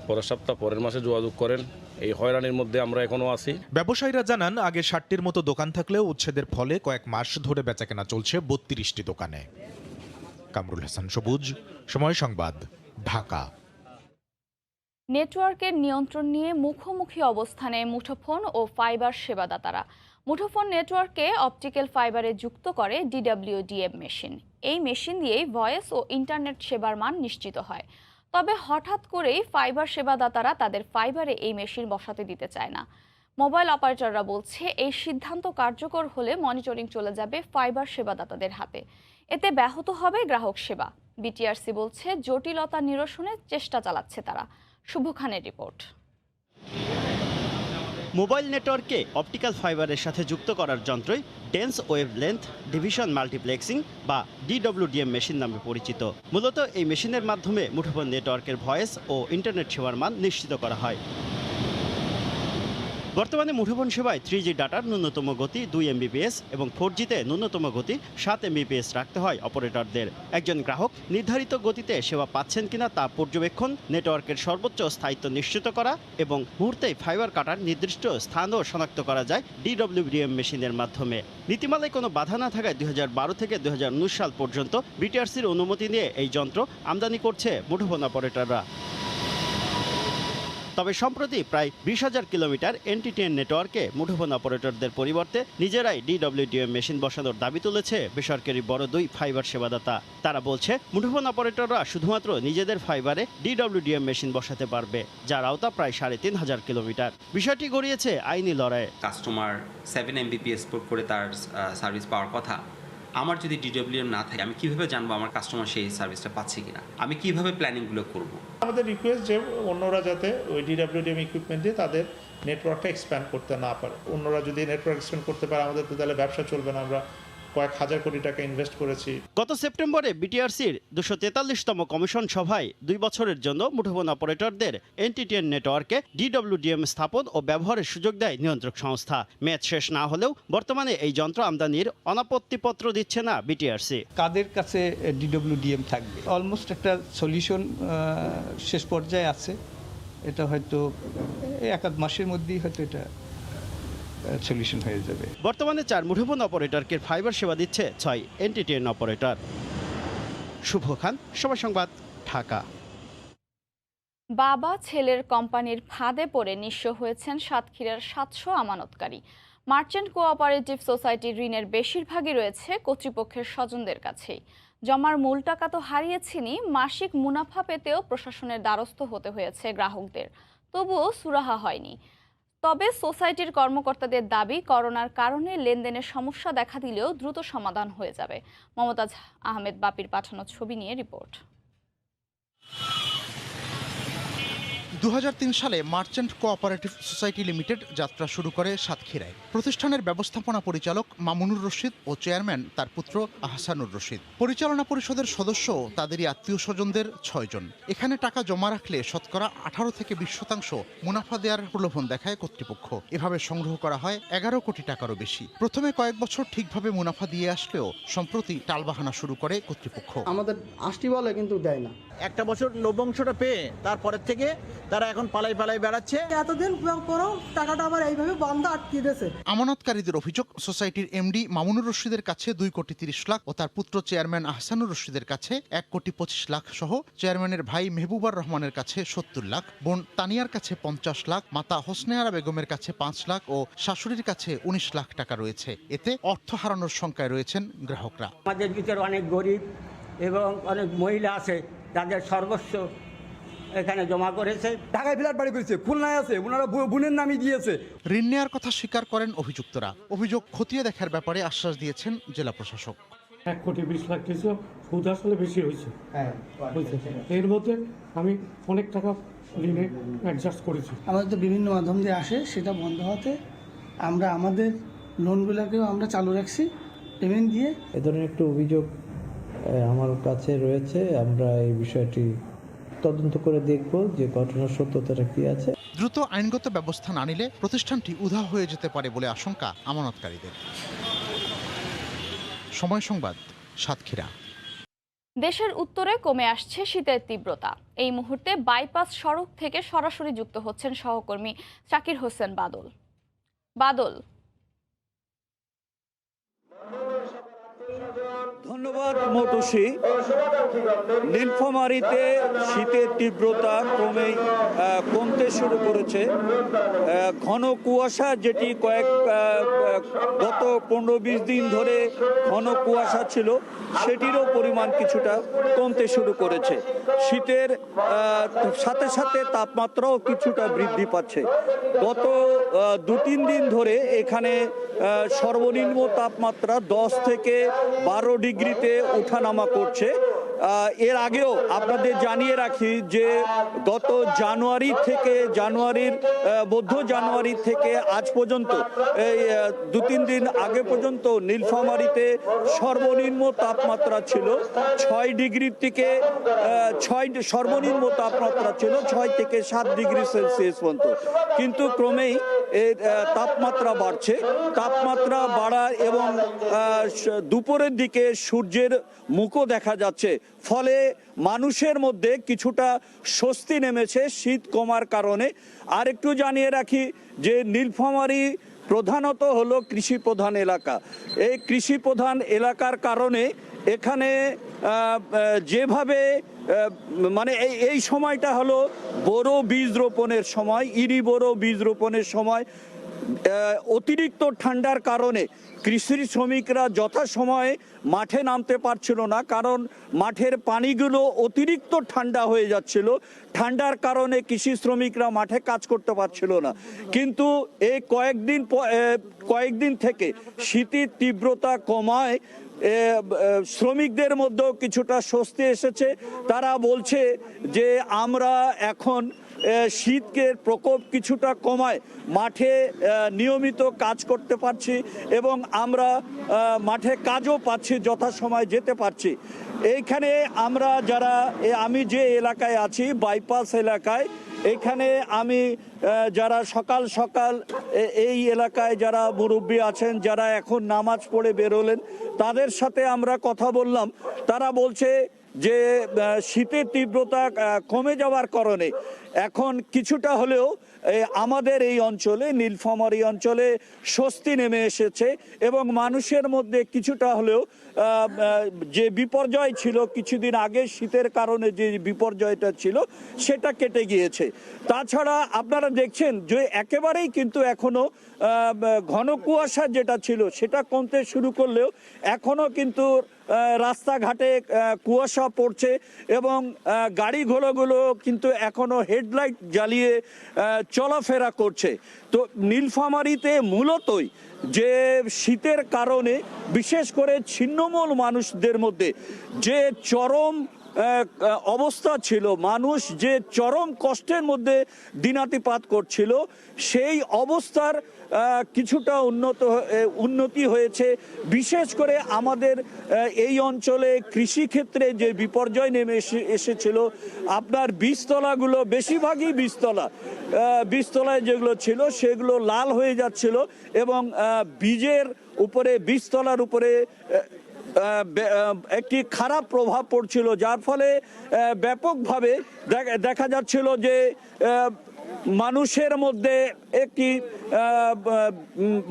পরের সপ্তাহ, পরের মাসে যোগাযোগ করেন। এই হয়রানির মধ্যে আমরা এখনো আছি। ব্যবসায়ীরা জানান, আগে 60টির মতো দোকান থাকলেও উচ্ছেদের ফলে কয়েক মাস ধরে বেচাকেনা চলছে 32টি দোকানে। কামরুল হাসান সবুজ, সময় সংবাদ, ঢাকা। নেটওয়ার্কের নিয়ন্ত্রণ নিয়ে মুখোমুখি অবস্থানে মুঠোফোন ও ফাইবার সেবাদাতারা। মুঠোফোন নেটওয়ার্কে অপটিক্যাল ফাইবারে যুক্ত করে DWDM মেশিন। এই মেশিন দিয়েই ভয়েস ও ইন্টারনেট সেবার মান নিশ্চিত হয়। তবে হঠাৎ করেই ফাইবার সেবাদাতারা তাদের ফাইবারে এই মেশিন বসাতে দিতে চায় না। মোবাইল অপারেটররা বলছে, এই সিদ্ধান্ত কার্যকর হলে মনিটরিং চলে যাবে ফাইবার সেবাদাতাদের হাতে। এতে ব্যাহত হবে গ্রাহক সেবা। বিটিআরসি বলছে, জটিলতা নিরসনের চেষ্টা চালাচ্ছে তারা। শুভ খানের রিপোর্ট। মোবাইল নেটওয়ার্কে অপটিক্যাল ফাইবারের সাথে যুক্ত করার যন্ত্রই dense wavelength division multiplexing বা DWDM মেশিন নামে পরিচিত। মূলত এই মেশিনের মাধ্যমে মুঠোফোন নেটওয়ার্কের ভয়েস ও ইন্টারনেট সেবার মান নিশ্চিত করা হয়। বর্তমানে মুঠোফোন সেবায় 3G ডাটার ন্যূনতম গতি 2 MBPS এবং 4Gতে ন্যূনতম গতি 7 MBPS রাখতে হয় অপারেটরদের। একজন গ্রাহক নির্ধারিত গতিতে সেবা পাচ্ছেন কিনা তা পর্যবেক্ষণ, নেটওয়ার্কের সর্বোচ্চ স্থায়িত্ব নিশ্চিত করা এবং মুহূর্তেই ফাইবার কাটার নির্দিষ্ট স্থানও শনাক্ত করা যায় DWDM মেশিনের মাধ্যমে। নীতিমালায় কোনো বাধা না থাকায় 2012 থেকে 2019 সাল পর্যন্ত বিটিআরসির অনুমতি নিয়ে এই যন্ত্র আমদানি করছে মুঠোফোন অপারেটররা। তবে সম্প্রতি প্রায় 20,000 কিলোমিটার NTTN নেটওয়ার্কে মুঠোফোন অপারেটরদের পরিবর্তে নিজেরাই DWDM মেশিন বসানোর দাবি তুলেছে বেসরকারি বড় 2 ফাইবার সেবাদাতা। তারা বলছে, মুঠোফোন অপারেটররা শুধুমাত্র নিজেদের ফাইবারে DWDM মেশিন বসাতে পারবে, যার আওতা প্রায় 3,500 কিলোমিটার। বিষয়টি গড়িয়েছে আইনি লড়াইয়ে। কাস্টমার 7 MBPS করে তার সার্ভিস পাওয়ার কথা, আমার যদি DWDM না থাকে, আমি কিভাবে জানবো আমার কাস্টমার সেই সার্ভিসটা পাচ্ছে কিনা? আমি কিভাবে প্ল্যানিংগুলো করব? আমাদের রিকোয়েস্ট যে অন্যরা যাতে ওই DWDM ইকুইপমেন্ট দিয়ে তাদের নেটওয়ার্কটা এক্সপ্যান্ড করতে না পারে। অন্যরা যদি নেটওয়ার্ক এক্সপ্যান্ড করতে পারে, আমাদের তো তাহলে ব্যবসা চলবে না। আমরা কয়েক হাজার কোটি টাকা ইনভেস্ট করেছি। গত সেপ্টেম্বরে বিটিআরসির 243তম কমিশন সভায় 2 বছরের জন্য মুঠোফোন অপারেটরদের NTTN নেটওয়ার্কে DWDM স্থাপন ও ব্যবহারের সুযোগ দেয় নিয়ন্ত্রক সংস্থা। মেয়াদ শেষ না হলেও বর্তমানে এই যন্ত্র আমদানির অনাপত্তিপত্র দিচ্ছে না বিটিআরসি। কাদের কাছে DWDM থাকবে? অলমোস্ট একটা সলিউশন শেষ পর্যায়ে আছে। এটা হয়তো 1-2 মাসের মধ্যেই হয়তো এটা সলিউশন হয়ে যাবে। বর্তমানে 4 মুঠোফোন অপারেটরকে ফাইবার সেবা দিচ্ছে 6 NTTN অপারেটর। শুভ খান, সময় সংবাদ, ঢাকা। বাবা ছেলের কোম্পানির ফাঁদে পড়ে নিঃস্ব হয়েছেন সাতক্ষীরার 700 আমানতকারী। মার্চেন্ট কোঅপারেটিভ সোসাইটির ঋণের বেশিরভাগই রয়েছে কর্তৃপক্ষের স্বজনদের কাছেই। জমার মূল টাকা তো হারিয়েছেনই, মাসিক মুনাফা পেতেও প্রশাসনের দ্বারস্থ হতে হয়েছে গ্রাহকদের। তবুও সুরাহা হয়নি। তবে সোসাইটির কর্মকর্তাদের দাবি, করোনার কারণে লেনদেনের সমস্যা দেখা দিলেও দ্রুত সমাধান হয়ে যাবে। মমতাজ আহমেদ বাপির পাঠানো ছবি নিয়ে রিপোর্ট। 2003 সালে মার্চেন্ট কোঅপারেটিভ সোসাইটি লিমিটেড যাত্রা শুরু করে সাতক্ষীরায়। প্রতিষ্ঠানের ব্যবস্থাপনা পরিচালক মামুনুর রশিদ ও চেয়ারম্যান তার পুত্র আহসানুর রশিদ। পরিচালনা পরিষদের সদস্য তাদেরই আত্মীয় স্বজনদের 6 জন। এখানে টাকা জমা রাখলে শতকরা 18 থেকে 20% মুনাফা দেওয়ার প্রলোভন দেখায় কর্তৃপক্ষ। এভাবে সংগ্রহ করা হয় 11 কোটি টাকারও বেশি। প্রথমে কয়েক বছর ঠিকভাবে মুনাফা দিয়ে আসলেও সম্প্রতি টালবাহানা শুরু করে কর্তৃপক্ষ। আমাদের আসটি বলে কিন্তু দেয় না। একটা বছর নবংশটা পেয়ে তারপরের থেকে তারা এখন পালাই পালাই বেড়াচ্ছে। এতদিন পরও টাকাটা আবার এইভাবে বন্ধ আটকে দিয়েছে। আমানতকারীদের অভিযোগ, সোসাইটির এমডি মামুনুর রশিদের কাছে 2 কোটি 30 লাখ ও তার পুত্র চেয়ারম্যান আহসানুর রশিদের কাছে 1 কোটি 25 লাখ সহ চেয়ারম্যানের ভাই মেহবুবার রহমানের কাছে 70 লাখ, বোন তানিয়ার কাছে 50 লাখ, মাতা হোসনে আরা বেগমের কাছে 5 লাখ ও শাশুড়ির কাছে 19 লাখ টাকা রয়েছে। এতে অর্থ হারানোর শঙ্কায় রয়েছেন গ্রাহকরা। আমাদের ভিতরে অনেক গরিব এবং অনেক মহিলা আছে যাদের সর্বস্ব এখানে জমা করেছে। ঢাকায় ফ্ল্যাট বাড়ি করেছে, খুলনায় আছে, ওনারা বোনের নামই দিয়েছে। ঋণ নেওয়ার কথা স্বীকার করেন অভিযুক্তরা। অভিযোগ খতিয়ে দেখার ব্যাপারে আশ্বাস দিয়েছেন জেলা প্রশাসক। 1 কোটি 20 লাখ কিছু সুদ আসলে বেশি হয়েছে। এর মধ্যে আমি অনেক টাকা ঋণে অ্যাডজাস্ট করেছি। আমাদের তো বিভিন্ন মাধ্যম দিয়ে আসে, সেটা বন্ধ হতে আমরা আমাদের লোনগুলোকেও আমরা চালু রাখছি পেমেন্ট দিয়ে। এ ধরনের একটু অভিযোগ আমার কাছে রয়েছে। আমরা এই বিষয়টি তদন্ত করে দেখব যে ঘটনার সত্যতাটা কি আছে। দ্রুত আইনগত ব্যবস্থা না নিলে প্রতিষ্ঠানটি উধাও হয়ে যেতে পারে বলে আশঙ্কা আমানতকারীদের। সময় সংবাদ, সাতক্ষীরা। দেশের উত্তরে কমে আসছে শীতের তীব্রতা। এই মুহূর্তে বাইপাস সড়ক থেকে সরাসরি যুক্ত হচ্ছেন সহকর্মী শাকির হোসেন বাদল। ধন্যবাদ মৌটুসী। নীলফামারীতে শীতের তীব্রতা ক্রমেই কমতে শুরু করেছে। ঘন কুয়াশা, যেটি গত 15-20 দিন ধরে ঘন কুয়াশা ছিল, সেটিরও পরিমাণ কিছুটা কমতে শুরু করেছে। শীতের সাথে সাথে তাপমাত্রাও কিছুটা বৃদ্ধি পাচ্ছে। গত 2-3 দিন ধরে এখানে সর্বনিম্ন তাপমাত্রা 10 থেকে 12 ডিগ্রিতে ওঠানামা করছে। এর আগেও আপনাদের জানিয়ে রাখি যে গত মধ্য জানুয়ারি থেকে আজ পর্যন্ত এই 2-3 দিন আগে পর্যন্ত নীলফামারীতে সর্বনিম্ন তাপমাত্রা ছিল 6 ডিগ্রির থেকে সর্বনিম্ন তাপমাত্রা ছিল 6 থেকে 7 ডিগ্রি সেলসিয়াস পর্যন্ত। কিন্তু ক্রমেই এর তাপমাত্রা বাড়ছে। তাপমাত্রা বাড়া এবং দুপুরের দিকে সূর্যের মুখও দেখা যাচ্ছে, ফলে মানুষের মধ্যে কিছুটা স্বস্তি নেমেছে শীত কমার কারণে। আর একটু জানিয়ে রাখি যে নীলফামারী প্রধানত হলো কৃষি প্রধান এলাকা। এই কৃষি প্রধান এলাকার কারণে এখানে যেভাবে মানে এই সময়টা হলো বোরো বীজ রোপণের সময়, ইরি বোরো বীজ রোপণের সময়। অতিরিক্ত ঠান্ডার কারণে কৃষি শ্রমিকরা যথাসময়ে মাঠে নামতে পারছিল না, কারণ মাঠের পানিগুলো অতিরিক্ত ঠান্ডা হয়ে যাচ্ছিল। ঠান্ডার কারণে কৃষি শ্রমিকরা মাঠে কাজ করতে পারছিল না। কিন্তু এই কয়েকদিন থেকে শীতের তীব্রতা কমায় শ্রমিকদের মধ্যেও কিছুটা স্বস্তি এসেছে। তারা বলছে যে আমরা এখন শীতের প্রকোপ কিছুটা কমায় মাঠে নিয়মিত কাজ করতে পারছি এবং আমরা মাঠে কাজও পাচ্ছি, যথাসময় যেতে পারছি। এইখানে আমি যে এলাকায় আছি, বাইপাস এলাকায়, এইখানে আমি যারা সকাল এই এলাকায় যারা মুরব্বী আছেন, যারা এখন নামাজ পড়ে বেরোলেন, তাদের সাথে আমরা কথা বললাম। তারা বলছে যে শীতের তীব্রতা কমে যাওয়ার কারণে এখন কিছুটা হলেও আমাদের এই অঞ্চলে, নীলফামারী অঞ্চলে স্বস্তি নেমে এসেছে এবং মানুষের মধ্যে কিছুটা হলেও যে বিপর্যয় ছিল কিছুদিন আগে শীতের কারণে, যে বিপর্যয়টা ছিল সেটা কেটে গিয়েছে। তাছাড়া আপনারা দেখছেন যে একেবারেই কিন্তু এখনো ঘন কুয়াশা যেটা ছিল সেটা কমতে শুরু করলেও এখনো কিন্তু রাস্তাঘাটে কুয়াশা পড়ছে এবং গাড়ি ঘোড়াগুলো কিন্তু এখনো হেডলাইট জ্বালিয়ে চলাফেরা করছে। তো নীলফামারীতে মূলতই যে শীতের কারণে বিশেষ করে ছিন্নমূল মানুষদের মধ্যে যে চরম অবস্থা ছিল, মানুষ যে চরম কষ্টের মধ্যে দিনাতিপাত করছিল, সেই অবস্থার কিছুটা উন্নতি হয়েছে। বিশেষ করে আমাদের এই অঞ্চলে কৃষিক্ষেত্রে যে বিপর্যয় নেমে এসেছিল, আপনার বীজতলাগুলো বেশিরভাগই বীজতলায় যেগুলো ছিল সেগুলো লাল হয়ে যাচ্ছিল এবং বীজের উপরে, বীজতলার উপরে একটি খারাপ প্রভাব পড়ছিল, যার ফলে ব্যাপকভাবে দেখা যাচ্ছিল যে মানুষের মধ্যে একটি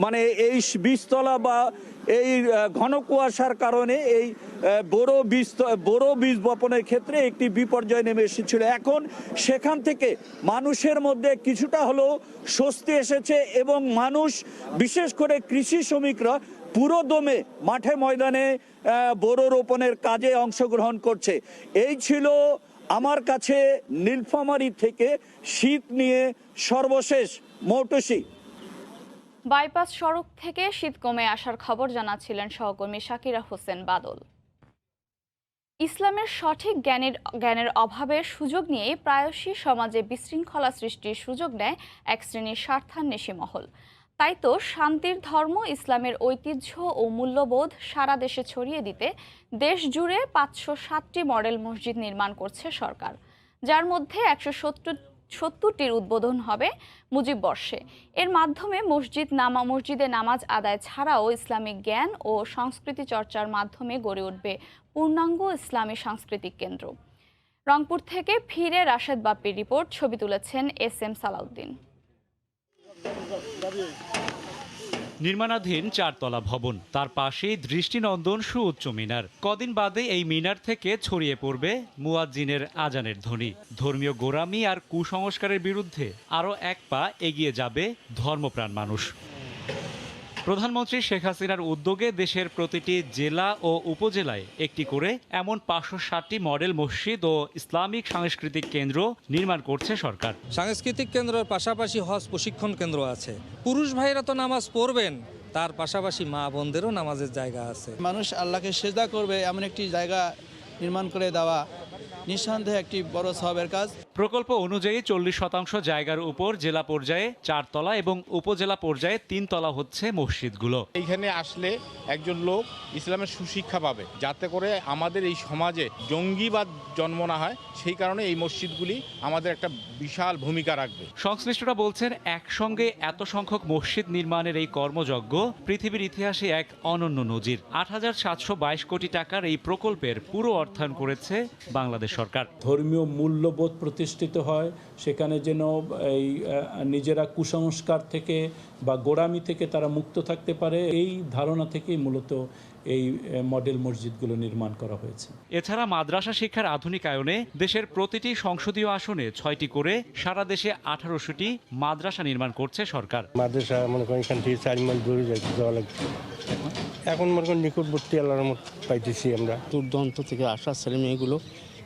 মানে এই বীজতলা বা এই ঘন কুয়াশার কারণে এই বড় বীজ বপনের ক্ষেত্রে একটি বিপর্যয় নেমে এসেছিল। এখন সেখান থেকে মানুষের মধ্যে কিছুটা হলেও স্বস্তি এসেছে এবং মানুষ, বিশেষ করে কৃষি শ্রমিকরা পুরো দমে মাঠে ময়দানে বড় রোপণের কাজে অংশগ্রহণ করছে। এই ছিল আমার কাছে নীলফামারী থেকে শীত নিয়ে সর্বশেষ মৌটুসী। বাইপাস সড়ক থেকে শীত কমে আসার খবর জানাচ্ছিলেন সহকর্মী শাকিরা হোসেন বাদল। ইসলামের সঠিক জ্ঞানের অভাবে সুযোগ নিয়ে প্রায়শই সমাজে বিশৃঙ্খলা সৃষ্টির সুযোগ নেয় এক শ্রেণীর স্বার্থান্বেষী মহল। তাই তো শান্তির ধর্ম ইসলামের ঐতিহ্য ও মূল্যবোধ সারা দেশে ছড়িয়ে দিতে দেশ জুড়ে 560টি মডেল মসজিদ নির্মাণ করছে সরকার, যার মধ্যে 170টির উদ্বোধন হবে মুজিব বর্ষে। এর মাধ্যমে মসজিদে নামাজ আদায় ছাড়াও ইসলামিক জ্ঞান ও সংস্কৃতি চর্চার মাধ্যমে গড়ে উঠবে পূর্ণাঙ্গ ইসলামী সাংস্কৃতিক কেন্দ্র। রংপুর থেকে ফিরে রাশেদ বাপ্পির রিপোর্ট, ছবি তুলেছেন SM সালাউদ্দিন। নির্মাণাধীন 4তলা ভবন, তার পাশেই দৃষ্টিনন্দন সুউচ্চ মিনার। কদিন বাদে এই মিনার থেকে ছড়িয়ে পড়বে মুয়াজ্জিনের আজানের ধ্বনি। ধর্মীয় গোঁড়ামি আর কুসংস্কারের বিরুদ্ধে আরও এক পা এগিয়ে যাবে ধর্মপ্রাণ মানুষ। প্রধানমন্ত্রী শেখ হাসিনার উদ্যোগে দেশের প্রতিটি জেলা ও উপজেলায় একটি করে এমন 560টি মডেল মসজিদ ও ইসলামিক সাংস্কৃতিক কেন্দ্র নির্মাণ করছে সরকার। সাংস্কৃতিক কেন্দ্রের পাশাপাশি হজ প্রশিক্ষণ কেন্দ্র আছে। পুরুষ ভাইরা তো নামাজ পড়বেন, তার পাশাপাশি মা বোনদেরও নামাজের জায়গা আছে। মানুষ আল্লাহকে সেজদা করবে এমন একটি জায়গা নির্মাণ করে দেওয়া নিঃসন্দেহে একটি বড় সওয়াবের কাজ। প্রকল্প অনুযায়ী 40% জায়গার উপর জেলা পর্যায়ে 4 তলা এবং উপজেলা পর্যায়ে 3 তলা হচ্ছে মসজিদগুলো। এইখানে আসলে একজন লোক ইসলামের সুশিক্ষা পাবে, যাতে করে আমাদের এই সমাজে জঙ্গিবাদ জন্ম না হয়। সেই কারণে এই মসজিদগুলি আমাদের একটা বিশাল ভূমিকা রাখবে। সংশ্লিষ্টরা বলছেন, একসঙ্গে এত সংখ্যক মসজিদ নির্মাণের এই কর্মযজ্ঞ পৃথিবীর ইতিহাসে এক অনন্য নজির। 8,722 কোটি টাকার এই প্রকল্পের পুরো অর্থায়ন করেছে বাংলাদেশ সরকার। ধর্মীয় মূল্যবোধ প্রতিষ্ঠিত হয়, সেখানে যেন এই নিজেরা কুসংস্কার থেকে বা গোঁড়ামি থেকে তারা মুক্ত থাকতে পারে, এই ধারণা থেকেই মূলত এই মডেল মসজিদগুলো নির্মাণ করা হয়েছে। এছাড়া মাদ্রাসা শিক্ষার আধুনিকায়নে দেশের প্রতিটি সংসদীয় আসনে 6টি করে সারা দেশে 1800টি মাদ্রাসা নির্মাণ করছে সরকার। মাদ্রাসা মনে করেন এখান থেকে 4 মাইল দূরে যাওয়া লাগছে, এখন মনে করেন নিকটবর্তী আল্লাহর মত পাইতেছি আমরা। দূরদূরান্ত থেকে আসা ছেলে মেয়েগুলো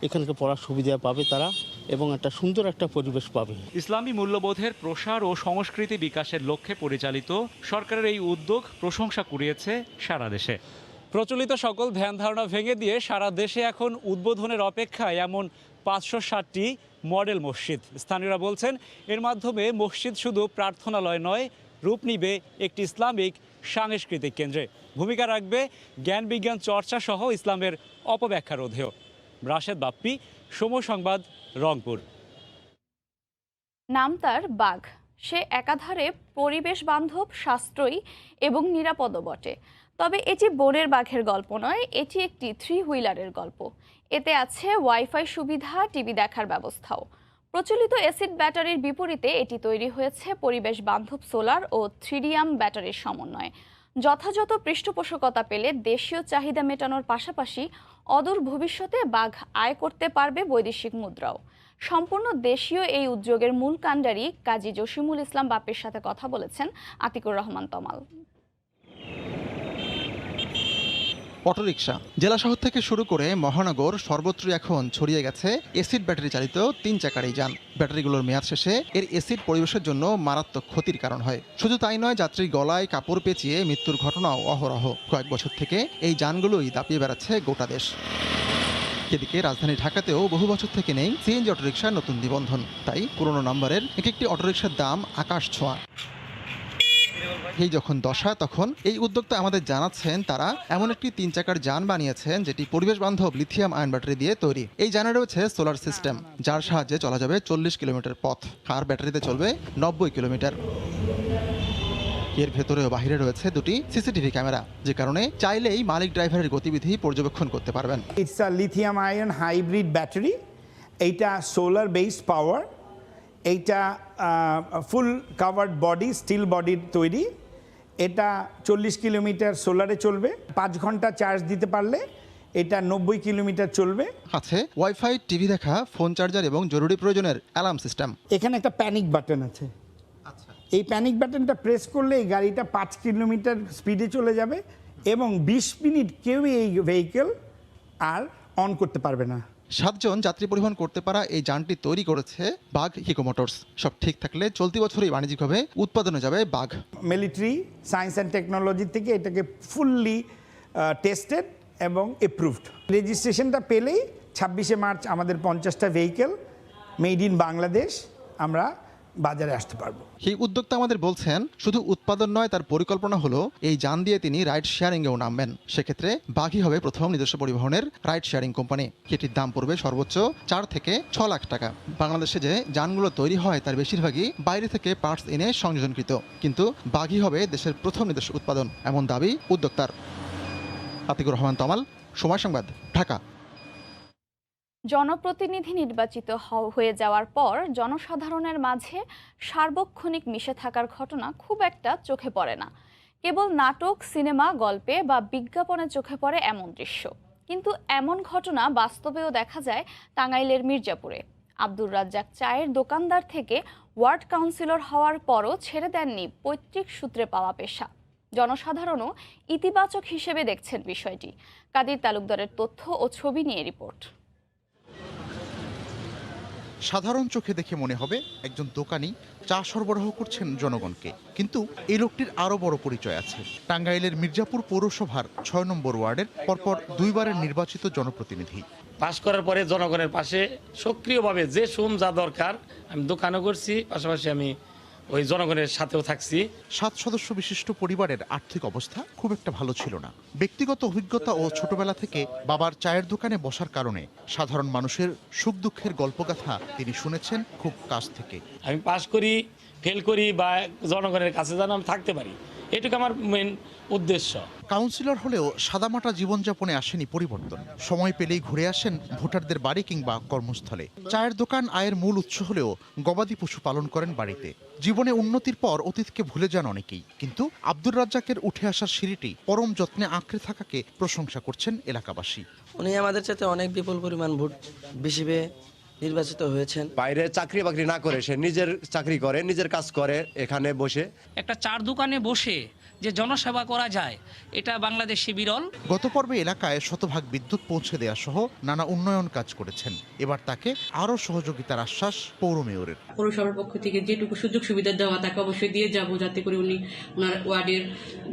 এখানকে পড়ার সুবিধা পাবে তারা, এবং একটা সুন্দর একটা পরিবেশ পাবে। ইসলামী মূল্যবোধের প্রসার ও সংস্কৃতি বিকাশের লক্ষ্যে পরিচালিত সরকারের এই উদ্যোগ প্রশংসা কুড়িয়েছে সারা দেশে। প্রচলিত সকল ধ্যান ধারণা ভেঙে দিয়ে সারা দেশে এখন উদ্বোধনের অপেক্ষায় এমন 560টি মডেল মসজিদ। স্থানীয়রা বলছেন, এর মাধ্যমে মসজিদ শুধু প্রার্থনালয় নয়, রূপ নিবে একটি ইসলামিক সাংস্কৃতিক কেন্দ্রে। ভূমিকা রাখবে জ্ঞান বিজ্ঞান চর্চা সহ ইসলামের অপব্যাখ্যা রোধেও। রাশেদ বাপ্পি, সময় সংবাদ, রংপুর। নাম তার বাঘ। সে একাধারে পরিবেশ বান্ধব, সাশ্রয়ী এবং নিরাপদও বটে। তবে এটি বনের বাঘের গল্প নয়, এটি একটি 3 হুইলারের গল্প। এতে আছে ওয়াইফাই সুবিধা, টিভি দেখার ব্যবস্থাও। প্রচলিত অ্যাসিড ব্যাটারির বিপরীতে এটি তৈরি হয়েছে পরিবেশ বান্ধব সোলার ও থ্রিডিয়াম ব্যাটারির সমন্বয়ে। যথাযথ পৃষ্ঠপোষকতা পেলে দেশীয় চাহিদা মেটানোর পাশাপাশি অদূর ভবিষ্যতে বাঘ আয় করতে পারবে বৈদেশিক মুদ্রাও। সম্পূর্ণ দেশীয় এই উদ্যোগের মূল কাণ্ডারি কাজী জসিমুল ইসলাম বাপ্পির সাথে কথা বলেছেন আতিকুর রহমান তমাল। অটোরিকশা, জেলা শহর থেকে শুরু করে মহানগর সর্বত্রই এখন ছড়িয়ে গেছে অ্যাসিড ব্যাটারি চালিত 3 চাকার এই যান। ব্যাটারিগুলোর মেয়াদ শেষে এর অ্যাসিড পরিবেশের জন্য মারাত্মক ক্ষতির কারণ হয়। শুধু তাই নয়, যাত্রীর গলায় কাপড় পেঁচিয়ে মৃত্যুর ঘটনাও অহরহ। কয়েক বছর থেকে এই যানগুলোই দাপিয়ে বেড়াচ্ছে গোটা দেশ। এদিকে রাজধানী ঢাকাতেও বহু বছর থেকে নেই সিএনজি অটোরিকশার নতুন নিবন্ধন, তাই পুরনো নম্বরের একটি অটোরিকশার দাম আকাশ ছোঁয়া। এই যখন দশা, তখন এই উদ্যোক্তা আমাদের জানাচ্ছেন তারা এমন একটি 3 চাকার যান বানিয়েছেন যেটি পরিবেশ বান্ধব লিথিয়াম আয়ন ব্যাটারি দিয়ে তৈরি। এই যানে রয়েছে সোলার সিস্টেম, যার সাহায্যে চলা যাবে 40 কিলোমিটার পথ, আর ব্যাটারিতে চলবে 90 কিলোমিটার। এর ভেতরে ও বাহিরে রয়েছে 2টি সিসিটিভি ক্যামেরা, যে কারণে চাইলেই মালিক ড্রাইভারের গতিবিধি পর্যবেক্ষণ করতে পারবেন। It's a lithium ion hybrid battery. এইটা সোলার বেসড পাওয়ার, এইটা ফুল কাভার্ড বডি, স্টিল বডির তৈরি। এটা 40 কিলোমিটার সোলারে চলবে, 5 ঘন্টা চার্জ দিতে পারলে এটা 90 কিলোমিটার চলবে। আছে ওয়াইফাই, টিভি দেখা, ফোন চার্জার এবং জরুরি প্রয়োজনের অ্যালার্ম সিস্টেম। এখানে একটা প্যানিক বাটন আছে। এই প্যানিক বাটনটা প্রেস করলে এই গাড়িটা 5 কিলোমিটার স্পিডে চলে যাবে এবং 20 মিনিট কেউ এই ভেহিকেল আর অন করতে পারবে না। 7 জন যাত্রী পরিবহন করতে পারা এই যানটি তৈরি করেছে বাঘ ইকো মোটরস। সব ঠিক থাকলে চলতি বছরই বাণিজ্যিকভাবে উৎপাদনে যাবে বাঘ। মিলিটারি সায়েন্স অ্যান্ড টেকনোলজি থেকে এটাকে ফুললি টেস্টেড এবং এপ্রুভড। রেজিস্ট্রেশনটা পেলেই 26শে মার্চ আমাদের 50টা ভেহিকেল মেড ইন বাংলাদেশ আমরা বাজারে আসতে পারবো। এই উদ্যোক্তা আমাদের বলছেন শুধু উৎপাদন নয়, তার পরিকল্পনা হলো এই যান দিয়ে তিনি রাইড শেয়ারিংয়েও নামবেন। সেক্ষেত্রে বাঘই হবে প্রথম নিজস্ব পরিবহনের রাইড শেয়ারিং কোম্পানি। এটির দাম পড়বে সর্বোচ্চ 4 থেকে 6 লাখ টাকা। বাংলাদেশে যে যানগুলো তৈরি হয় তার বেশিরভাগই বাইরে থেকে পার্টস এনে সংযোজনকৃত, কিন্তু বাঘই হবে দেশের প্রথম নিজস্ব উৎপাদন, এমন দাবি উদ্যোক্তার। আতিকুর রহমান তমাল, সময় সংবাদ, ঢাকা। জনপ্রতিনিধি নির্বাচিত হয়ে যাওয়ার পর জনসাধারণের মাঝে সার্বক্ষণিক মিশে থাকার ঘটনা খুব একটা চোখে পড়ে না। কেবল নাটক, সিনেমা, গল্পে বা বিজ্ঞাপনে চোখে পড়ে এমন দৃশ্য। কিন্তু এমন ঘটনা বাস্তবেও দেখা যায় টাঙ্গাইলের মির্জাপুরে। আব্দুর রাজ্জাক চায়ের দোকানদার থেকে ওয়ার্ড কাউন্সিলর হওয়ার পরও ছেড়ে দেননি পৈতৃক সূত্রে পাওয়া পেশা। জনসাধারণও ইতিবাচক হিসেবে দেখছেন বিষয়টি। কাদির তালুকদারের তথ্য ও ছবি নিয়ে রিপোর্ট। সাধারণ চোখে দেখে মনে হবে একজন দোকানি চা সরবরাহ করছেন জনগণকে, কিন্তু এই লোকটির আরও বড় পরিচয় আছে। টাঙ্গাইলের মির্জাপুর পৌরসভার 6 নম্বর ওয়ার্ডের পরপর 2 বারের নির্বাচিত জনপ্রতিনিধি। পাস করার পরে জনগণের পাশে সক্রিয়ভাবে যে শ্রম যা দরকার আমি দোকানও করছি, পাশাপাশি আমি ওই জনগণের সাথেও থাকছি। 7 সদস্য বিশিষ্ট পরিবারের আর্থিক অবস্থা খুব একটা ভালো ছিল না। ব্যক্তিগত অভিজ্ঞতা ও ছোটবেলা থেকে বাবার চায়ের দোকানে বসার কারণে সাধারণ মানুষের সুখ দুঃখের গল্পগাথা তিনি শুনেছেন খুব কাছ থেকে। আমি পাস করি, ফেল করি বা জনগণের কাছে যেন আমি থাকতে পারি, এটুকু আমার মেন উদ্দেশ্য। কাউন্সিলর হলেও সাদামাটা জীবনযাপনে আসেনি পরিবর্তন। সময় পেলেই ঘুরে আসেন ভোটারদের বাড়ি কিংবা কর্মস্থলে। চায়ের দোকান আয়ের মূল উৎস হলেও গবাদি পশু পালন করেন বাড়িতে। জীবনে উন্নতির পর অতীতকে ভুলে যান অনেকেই, কিন্তু আব্দুর রাজ্জাকের উঠে আসার সিঁড়িটি পরম যত্নে আঁকড়ে থাকাকে প্রশংসা করছেন এলাকাবাসী। উনি আমাদের সাথে অনেক বিপুল পরিমাণ ভোট বেশি পেয়ে নির্বাচিত হয়েছেন। বাইরে চাকরি বাকরি না করে সে নিজের চাকরি করে, নিজের কাজ করে, এখানে বসে একটা চার দোকানে বসে যে জনসেবা করা যায় এটা বাংলাদেশে বিরল। গত পর্বে এলাকায় শতভাগ বিদ্যুৎ পৌঁছে দেওয়া সহ নানা উন্নয়ন কাজ করেছেন। এবার তাকে আরও সহযোগিতার আশ্বাস পৌর মেয়রের। পৌরসভার পক্ষ থেকে যেটুকু সুযোগ সুবিধা দেওয়া তাকে অবশ্যই দিয়ে যাব, যাতে করে উনি ওনার ওয়ার্ডের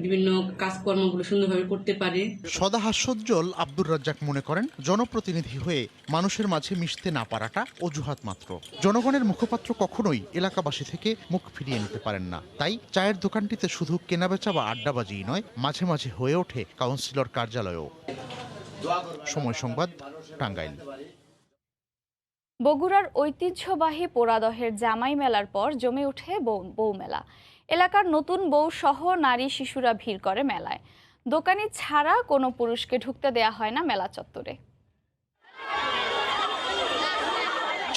বিভিন্ন কাজকর্মগুলো সুন্দরভাবে করতে পারে। সদা হাস্যোজ্জ্বল আব্দুর রাজ্জাক মনে করেন জনপ্রতিনিধি হয়ে মানুষের মাঝে মিশতে না পারাটা অজুহাত মাত্র। জনগণের মুখপাত্র কখনোই এলাকাবাসী থেকে মুখ ফিরিয়ে নিতে পারেন না। তাই চায়ের দোকানটিতে শুধু কেনাবেচা বা আড্ডাবাজি নয়, মাঝে মাঝে হয়ে ওঠে কাউন্সিলর কার্যালয়ও। সময় সংবাদ, টাঙ্গাইল। বগুড়ার ঐতিহ্যবাহী পোড়াদহের জামাই মেলার পর জমে ওঠে বউ মেলা। এলাকার নতুন বউ সহ নারী শিশুরা ভিড় করে মেলায়। দোকানি ছাড়া কোনো পুরুষকে ঢুকতে দেয়া হয় না মেলা চত্বরে।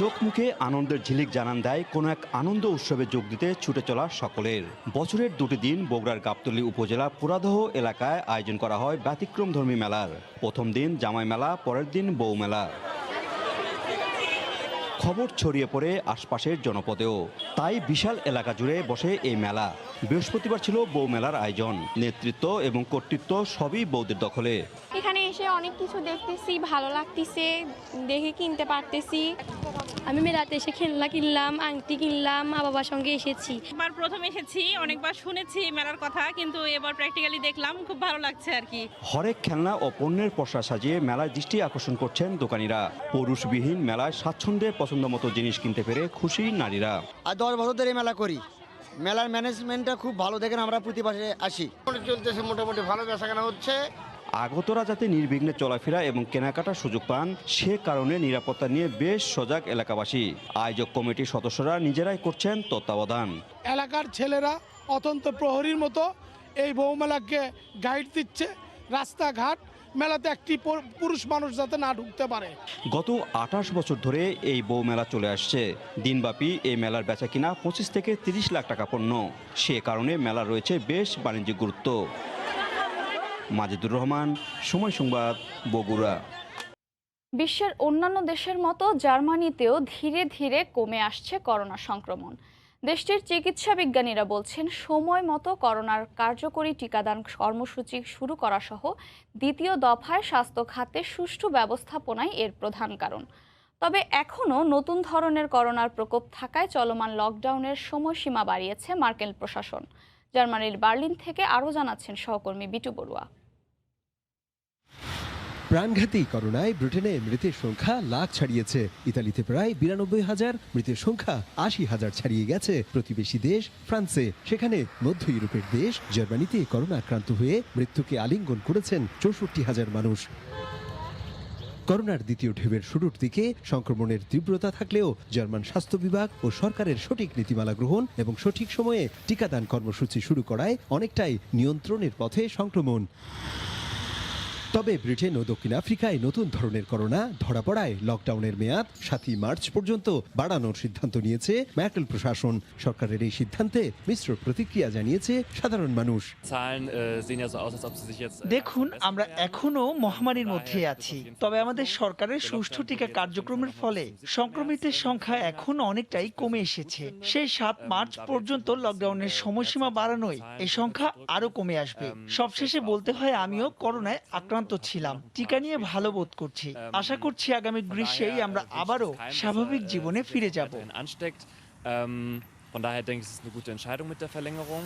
চোখ মুখে আনন্দের ঝিলিক জানান দেয় কোনো এক আনন্দ উৎসবে যোগ দিতে ছুটে চলা সকলের। বছরের 2টি দিন বগুড়ার গাবতলী উপজেলা পুরাদহ এলাকায় আয়োজন করা হয় ব্যতিক্রমধর্মী মেলার। প্রথম দিন জামাই মেলা, পরের দিন বউ মেলা। খবর ছড়িয়ে পড়ে আশপাশের জনপদেও, তাই বিশাল এলাকা জুড়ে বসে এই মেলা। বৃহস্পতিবার ছিল বউ মেলার আয়োজন। নেতৃত্ব এবং কর্তৃত্ব সবই বউদের দখলে। এখানে এসে অনেক কিছু দেখতেছি, ভালো লাগতেছে, দেখে কিনতে পারতেছি। আমি মেলাতে এসে খেলনা কিনলাম, আংটি কিনলাম, মা বাবার সঙ্গে এসেছি। এবার প্রথম এসেছি, অনেকবার শুনেছি মেলার কথা, কিন্তু এবার প্র্যাকটিক্যালি দেখলাম, খুব ভালো লাগছে আর কি। হরেক খেলনা ও পণ্যের পসরা সাজিয়ে মেলায় দৃষ্টি আকর্ষণ করছেন দোকানিরা। পুরুষবিহীন মেলায় স্বাচ্ছন্দ্যে পছন্দ মতো জিনিস কিনতে পেরে খুশি নারীরা। আর 10 বছর ধরে মেলা করি, মেলার ম্যানেজমেন্টটা খুব ভালো দেখেন, আমরা প্রতি মাসে আসি। চলতেছে, মোটামুটি ভালো বেচাকেনা হচ্ছে। আগতরা যাতে নির্বিঘ্নে চলাফেরা এবং কেনাকাটার সুযোগ পান সে কারণে নিরাপত্তা নিয়ে বেশ সজাগ এলাকাবাসী। আয়োজক কমিটির সদস্যরা নিজেরাই করছেন তত্ত্বাবধান। এলাকার ছেলেরা অত্যন্ত প্রহরীর মতো এই বউমেলাকে গাইড দিচ্ছে, রাস্তাঘাট মেলাতে একটি পুরুষ মানুষ যাতে না ঢুকতে পারে। গত 28 বছর ধরে এই বউ মেলা চলে আসছে। দিনব্যাপী এই মেলার বেচা কিনা 25 থেকে 30 লাখ টাকা পণ্য। সে কারণে মেলা রয়েছে বেশ বাণিজ্যিক গুরুত্ব। মাজেদুর রহমান, সময় সংবাদ, বগুড়া। বিশ্বের অন্যান্য দেশের মতো জার্মানিতেও ধীরে ধীরে কমে আসছে করোনা সংক্রমণ। দেশটির চিকিৎসা বিজ্ঞানীরা বলছেন সময় মতো করোনার কার্যকরী টিকাদান কর্মসূচি শুরু করা সহ দ্বিতীয় দফায় স্বাস্থ্য খাতে সুষ্ঠু ব্যবস্থাপনাই এর প্রধান কারণ। তবে এখনও নতুন ধরনের করোনার প্রকোপ থাকায় চলমান লকডাউনের সময়সীমা বাড়িয়েছে মার্কেল প্রশাসন। জার্মানির বার্লিন থেকে আরও জানাচ্ছেন সহকর্মী বিটু বড়ুয়া। প্রাণঘাতী করোনায় ব্রিটেনে মৃতের সংখ্যা লাখ ছাড়িয়েছে। ইতালিতে প্রায় 92,000, মৃতের সংখ্যা 80,000 ছাড়িয়ে গেছে প্রতিবেশী দেশ ফ্রান্সে। সেখানে মধ্য ইউরোপের দেশ জার্মানিতে করোনা আক্রান্ত হয়ে মৃত্যুকে আলিঙ্গন করেছেন 64,000 মানুষ। করোনার দ্বিতীয় ঢেউয়ের শুরুর দিকে সংক্রমণের তীব্রতা থাকলেও জার্মান স্বাস্থ্য বিভাগ ও সরকারের সঠিক নীতিমালা গ্রহণ এবং সঠিক সময়ে টিকাদান কর্মসূচি শুরু করায় অনেকটাই নিয়ন্ত্রণের পথে সংক্রমণ। তবে ব্রিটেন ও দক্ষিণ আফ্রিকায় নতুন ধরনের করোনা ধরা পড়ায় লকডাউনের মেয়াদ 7 মার্চ পর্যন্ত বাড়ানোর সিদ্ধান্ত নিয়েছে ম্যার্কেল প্রশাসন। সরকারের এই সিদ্ধান্তে মিশ্র প্রতিক্রিয়া জানিয়েছে সাধারণ মানুষ। দেখুন, আমরা এখনো মহামারীর মধ্যে আছি, তবে আমাদের সরকারের সুষ্ঠু টিকা কার্যক্রমের ফলে সংক্রমিতের সংখ্যা এখন অনেকটাই কমে এসেছে। সেই 7 মার্চ পর্যন্ত লকডাউনের সময়সীমা বাড়ানোয় এই সংখ্যা আরো কমে আসবে। সবশেষে বলতে হয়, আমিও করোনায় আক্রান্ত ছিলাম, টিকা নিয়ে ভালো বোধ করছি। আশা করছি আগামী গ্রীষ্মেই আমরা আবারও স্বাভাবিক জীবনে ফিরে যাব। Von daher denke ich, es ist eine gute Entscheidung mit der Verlängerung.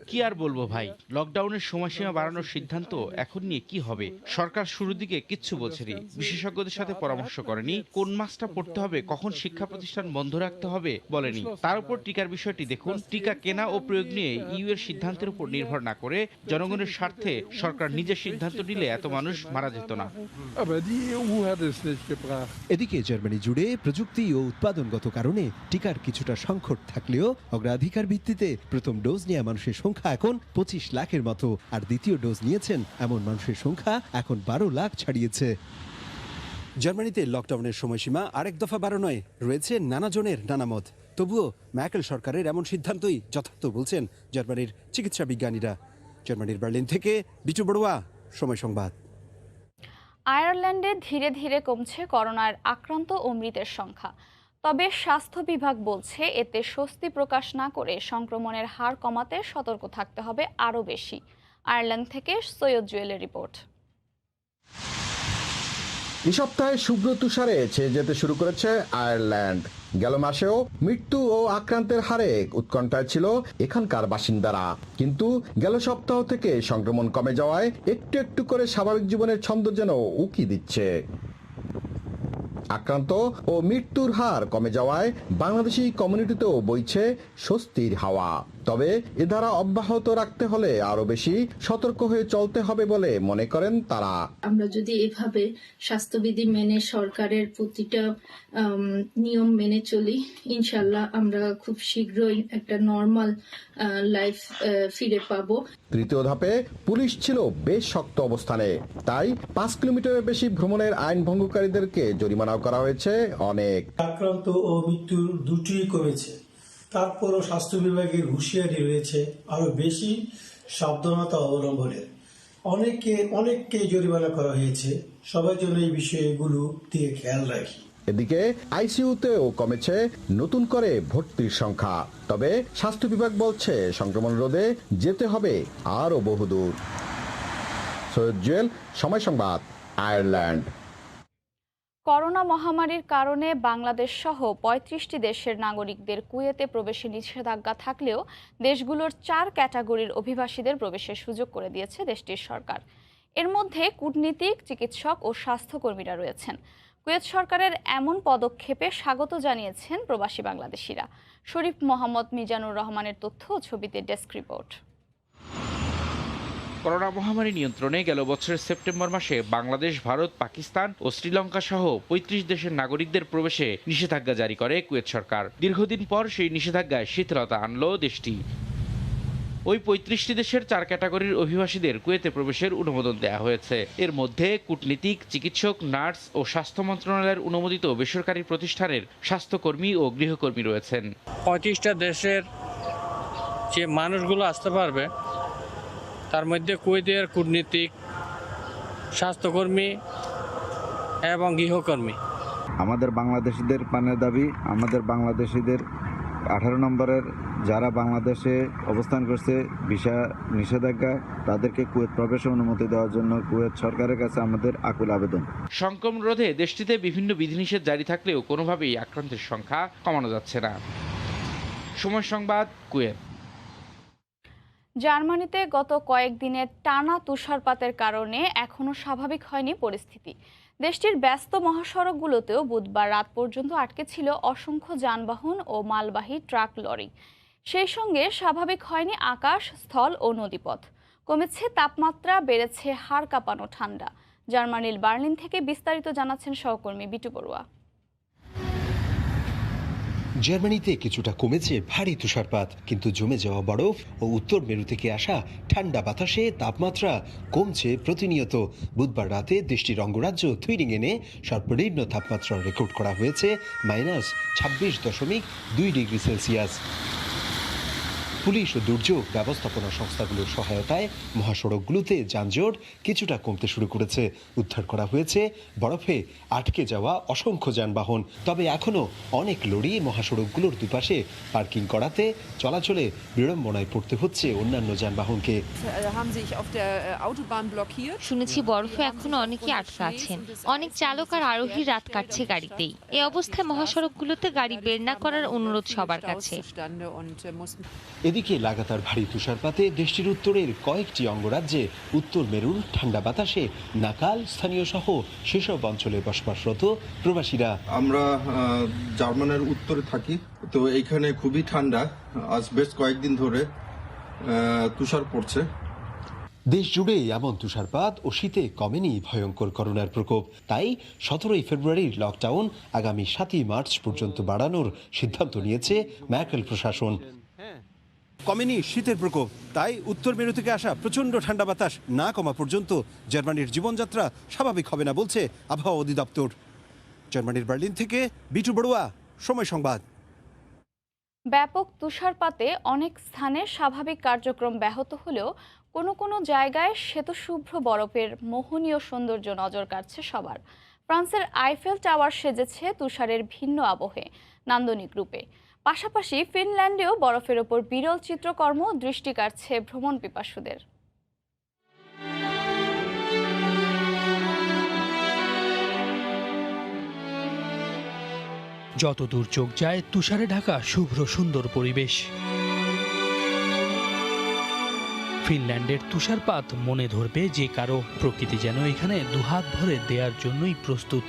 কি আর বলবো ভাই, লকডাউনের সময়সীমা বাড়ানোর সিদ্ধান্ত এখন নিয়ে কি হবে? সরকার শুরুর দিকে কিচ্ছু বলছেনি, বিশেষজ্ঞদের সাথে পরামর্শ করেনি, কোন মাসটা পড়তে হবে, কখন শিক্ষা প্রতিষ্ঠান বন্ধ রাখতে হবে বলেনি। তার উপর টিকার বিষয়টি দেখুন, টিকা কেনা ও প্রয়োগ নিয়ে ইউ এর সিদ্ধান্তের উপর নির্ভর না করে জনগণের স্বার্থে সরকার নিজের সিদ্ধান্ত নিলে এত মানুষ মারা যেত না। এদিকে জার্মানি জুড়ে প্রযুক্তি ও উৎপাদনগত কারণে টিকার কিছুটা সংকট থাকলেও অগ্রাধিকার ভিত্তিতে প্রথম ডোজ নেওয়া মানুষের সংখ্যা এখন 25 লাখের মতো, আর দ্বিতীয় ডোজ নিয়েছেন এমন মানুষের সংখ্যা এখন 12 লাখ ছাড়িয়েছে। জার্মানিতে লকডাউনের সময়সীমা আরেক দফা বাড়ানোয় রয়েছে নানা জনের নানা মত। তবুও ম্যার্কেল সরকারের এমন সিদ্ধান্তই যথার্থ বলছেন জার্মানির চিকিৎসা বিজ্ঞানীরা। জার্মানির বার্লিন থেকে বিটু বড়ুয়া, সময় সংবাদ। আয়ারল্যান্ডে ধীরে ধীরে কমছে করোনার আক্রান্ত ও মৃতের সংখ্যা। তবে স্বাস্থ্য বিভাগ বলছে এতে স্বস্তি প্রকাশ না করে সংক্রমণের হার কমাতে সতর্ক থাকতে হবে আরও বেশি। আয়ারল্যান্ড থেকে সৈয়দ জুয়েলের রিপোর্ট। এই সপ্তাহে শুভ্র তুষারে ছেয়ে যেতে শুরু করেছে আয়ারল্যান্ড। গেল মাসেও মৃত্যু ও আক্রান্তের হারে উৎকণ্ঠায় ছিল এখানকার বাসিন্দারা, কিন্তু গেল সপ্তাহ থেকে সংক্রমণ কমে যাওয়ায় একটু একটু করে স্বাভাবিক জীবনের ছন্দ যেন উকি দিচ্ছে। আক্রান্ত ও মৃত্যুর হার কমে যাওয়ায় বাংলাদেশি কমিউনিটিতেও বইছে স্বস্তির হাওয়া। তবে এ ধারা অব্যাহত রাখতে হলে আরো বেশি সতর্ক হয়ে চলতে হবে বলে মনে করেন তারা। আমরা যদি এভাবে স্বাস্থ্যবিধি মেনে সরকারের প্রতিটা নিয়ম মেনে চলি, ইনশাল্লাহ আমরা খুব শীঘ্রই একটা নর্মাল লাইফ ফিরে পাবো। তৃতীয় ধাপে পুলিশ ছিল বেশ শক্ত অবস্থানে, তাই 5 কিলোমিটারের বেশি ভ্রমণের আইন ভঙ্গকারীদেরকে জরিমানা করা হয়েছে অনেক। আক্রান্ত ও মৃত্যুর দুটোই কমেছে, তারপরও স্বাস্থ্য বিভাগের হুঁশিয়ারি রয়েছে আরো বেশি সাবধানতা অবলম্বনের। অনেককে জরিমানা করা হয়েছে, সবার জন্য এই বিষয়গুলো দিয়ে খেয়াল রাখি। এদিকে আইসিইউতেও কমেছে নতুন করে ভর্তির সংখ্যা, তবে স্বাস্থ্য বিভাগ বলছে সংক্রমণ রোধে যেতে হবে আরো বহুদূর। সৈয়দ জুয়েল, সময় সংবাদ, আয়ারল্যান্ড। করোনা মহামারীর কারণে বাংলাদেশ সহ ৩৫টি দেশের নাগরিকদের কুয়েতে প্রবেশে নিষেধাজ্ঞা থাকলেও দেশগুলোর 4 ক্যাটাগরির অভিবাসীদের প্রবেশের সুযোগ করে দিয়েছে দেশটির সরকার। এর মধ্যে কূটনীতিক, চিকিৎসক ও স্বাস্থ্যকর্মীরা রয়েছেন। কুয়েত সরকারের এমন পদক্ষেপে স্বাগত জানিয়েছেন প্রবাসী বাংলাদেশিরা। শরীফ মোহাম্মদ মিজানুর রহমানের তথ্য ও ছবিতে ডেস্ক রিপোর্ট। করোনা মহামারী নিয়ন্ত্রণে গেল বছরের সেপ্টেম্বর মাসে বাংলাদেশ, ভারত, পাকিস্তান ও শ্রীলঙ্কা সহ ৩৫ দেশের নাগরিকদের প্রবেশে নিষেধাজ্ঞা জারি করে কুয়েত সরকার। দীর্ঘদিন পর সেই নিষেধাজ্ঞায় শিথিলতা আনল দেশটি। ওই ৩৫টি দেশের 4 ক্যাটাগরির অভিবাসীদের কুয়েতে প্রবেশের অনুমোদন দেওয়া হয়েছে। এর মধ্যে কূটনীতিক, চিকিৎসক, নার্স ও স্বাস্থ্য মন্ত্রণালয়ের অনুমোদিত বেসরকারি প্রতিষ্ঠানের স্বাস্থ্যকর্মী ও গৃহকর্মী রয়েছেন। 35টা দেশের যে মানুষগুলো আসতে পারবে তার মধ্যে কুয়েতের কূটনীতিক, স্বাস্থ্যকর্মী এবং গৃহকর্মী। আমাদের বাংলাদেশিদের পানের দাবি, আমাদের বাংলাদেশিদের 18 নম্বরের যারা বাংলাদেশে অবস্থান করছে ভিসা নিষেধাজ্ঞা, তাদেরকে কুয়েত প্রবেশে অনুমতি দেওয়ার জন্য কুয়েত সরকারের কাছে আমাদের আকুল আবেদন। সংক্রমণ রোধে দেশটিতে বিভিন্ন বিধিনিষেধ জারি থাকলেও কোনোভাবেই আক্রান্তের সংখ্যা কমানো যাচ্ছে না। সময় সংবাদ, কুয়েত। জার্মানিতে গত কয়েকদিনের টানা তুষারপাতের কারণে এখনও স্বাভাবিক হয়নি পরিস্থিতি। দেশটির ব্যস্ত মহাসড়কগুলোতেও বুধবার রাত পর্যন্ত আটকে ছিল অসংখ্য যানবাহন ও মালবাহী ট্রাক, লরি। সেই সঙ্গে স্বাভাবিক হয়নি আকাশ, স্থল ও নদীপথ। কমেছে তাপমাত্রা, বেড়েছে হাড় কাঁপানো ঠান্ডা। জার্মানির বার্লিন থেকে বিস্তারিত জানাচ্ছেন সহকর্মী বিটু বড়ুয়া। জার্মানিতে কিছুটা কমেছে ভারী তুষারপাত, কিন্তু জমে যাওয়া বরফ ও উত্তর মেরু থেকে আসা ঠান্ডা বাতাসে তাপমাত্রা কমছে প্রতিনিয়ত। বুধবার রাতে দেশটির অঙ্গরাজ্য থুইরিঙেনে সর্বনিম্ন তাপমাত্রা রেকর্ড করা হয়েছে -26.2 ডিগ্রি সেলসিয়াস। পুলিশ ও দুর্যোগ ব্যবস্থাপনা সংস্থাগুলোর সহায়তায় মহাসড়কগুলোতে যানজট কিছুটা কমতে শুরু করেছে। উদ্ধার করা হয়েছে বরফে আটকে যাওয়া অসংখ্য যানবাহন। তবে এখনও অনেক লরি মহাসড়কগুলোর দুপাশে পার্কিং করাতে চলাচলে বিড়ম্বনায় পড়তে হচ্ছে অন্যান্য যানবাহনকে। শুনেছি বরফে এখনো অনেকে আটকা আছেন। অনেক চালক আর আরোহী রাত কাটছে গাড়িতেই। এই অবস্থায় মহাসড়কগুলোতে গাড়ি বের না করার অনুরোধ সবার কাছে। এদিকে লাগাতার ভারী তুষারপাতে দেশটির উত্তরের কয়েকটি অঙ্গরাজ্যে উত্তর মেরুর ঠান্ডা বাতাসে নাকাল স্থানীয় সহ সেসব অঞ্চলে বসবাসরত প্রবাসীরা। আমরা জার্মানের উত্তরে থাকি, তো এইখানে খুবই ঠান্ডা। আজ বেশ কয়েকদিন ধরে তুষার পড়ছে। দেশ জুড়ে এমন তুষারপাত ও শীতে কমেনি ভয়ঙ্কর করোনার প্রকোপ। তাই 17 ফেব্রুয়ারির লকডাউন আগামী 7 মার্চ পর্যন্ত বাড়ানোর সিদ্ধান্ত নিয়েছে ম্যার্কেল প্রশাসন। কমেনি শীতের প্রকোপ, তাই উত্তর মেরু থেকে আসা প্রচণ্ড ঠান্ডা বাতাস না কমা পর্যন্ত জার্মানির জীবনযাত্রা স্বাভাবিক হবে না বলছে আবহাওয়া অধিদপ্তর। জার্মানির বার্লিন থেকে বিটু বড়ুয়া, সময় সংবাদ। ব্যাপক তুষারপাতে অনেক স্থানে স্বাভাবিক কার্যক্রম ব্যাহত হলেও কোনো কোনো জায়গায় শ্বেতশুভ্র বরফের মোহনীয় সৌন্দর্য নজর কাড়ছে সবার। ফ্রান্সের আইফেল টাওয়ার সেজেছে তুষারের ভিন্ন আবহে, নান্দনিক রূপে। পাশাপাশি ফিনল্যান্ডেও বরফের ওপর বিরল চিত্রকর্ম দৃষ্টি কাড়ছে ভ্রমণ পিপাসুদের। যতদূর চোখ যায় তুষারে ঢাকা শুভ্র সুন্দর পরিবেশ। ফিনল্যান্ডের তুষারপাত মনে ধরবে যে কারো। প্রকৃতি যেন এখানে দুহাত ভরে দেওয়ার জন্যই প্রস্তুত।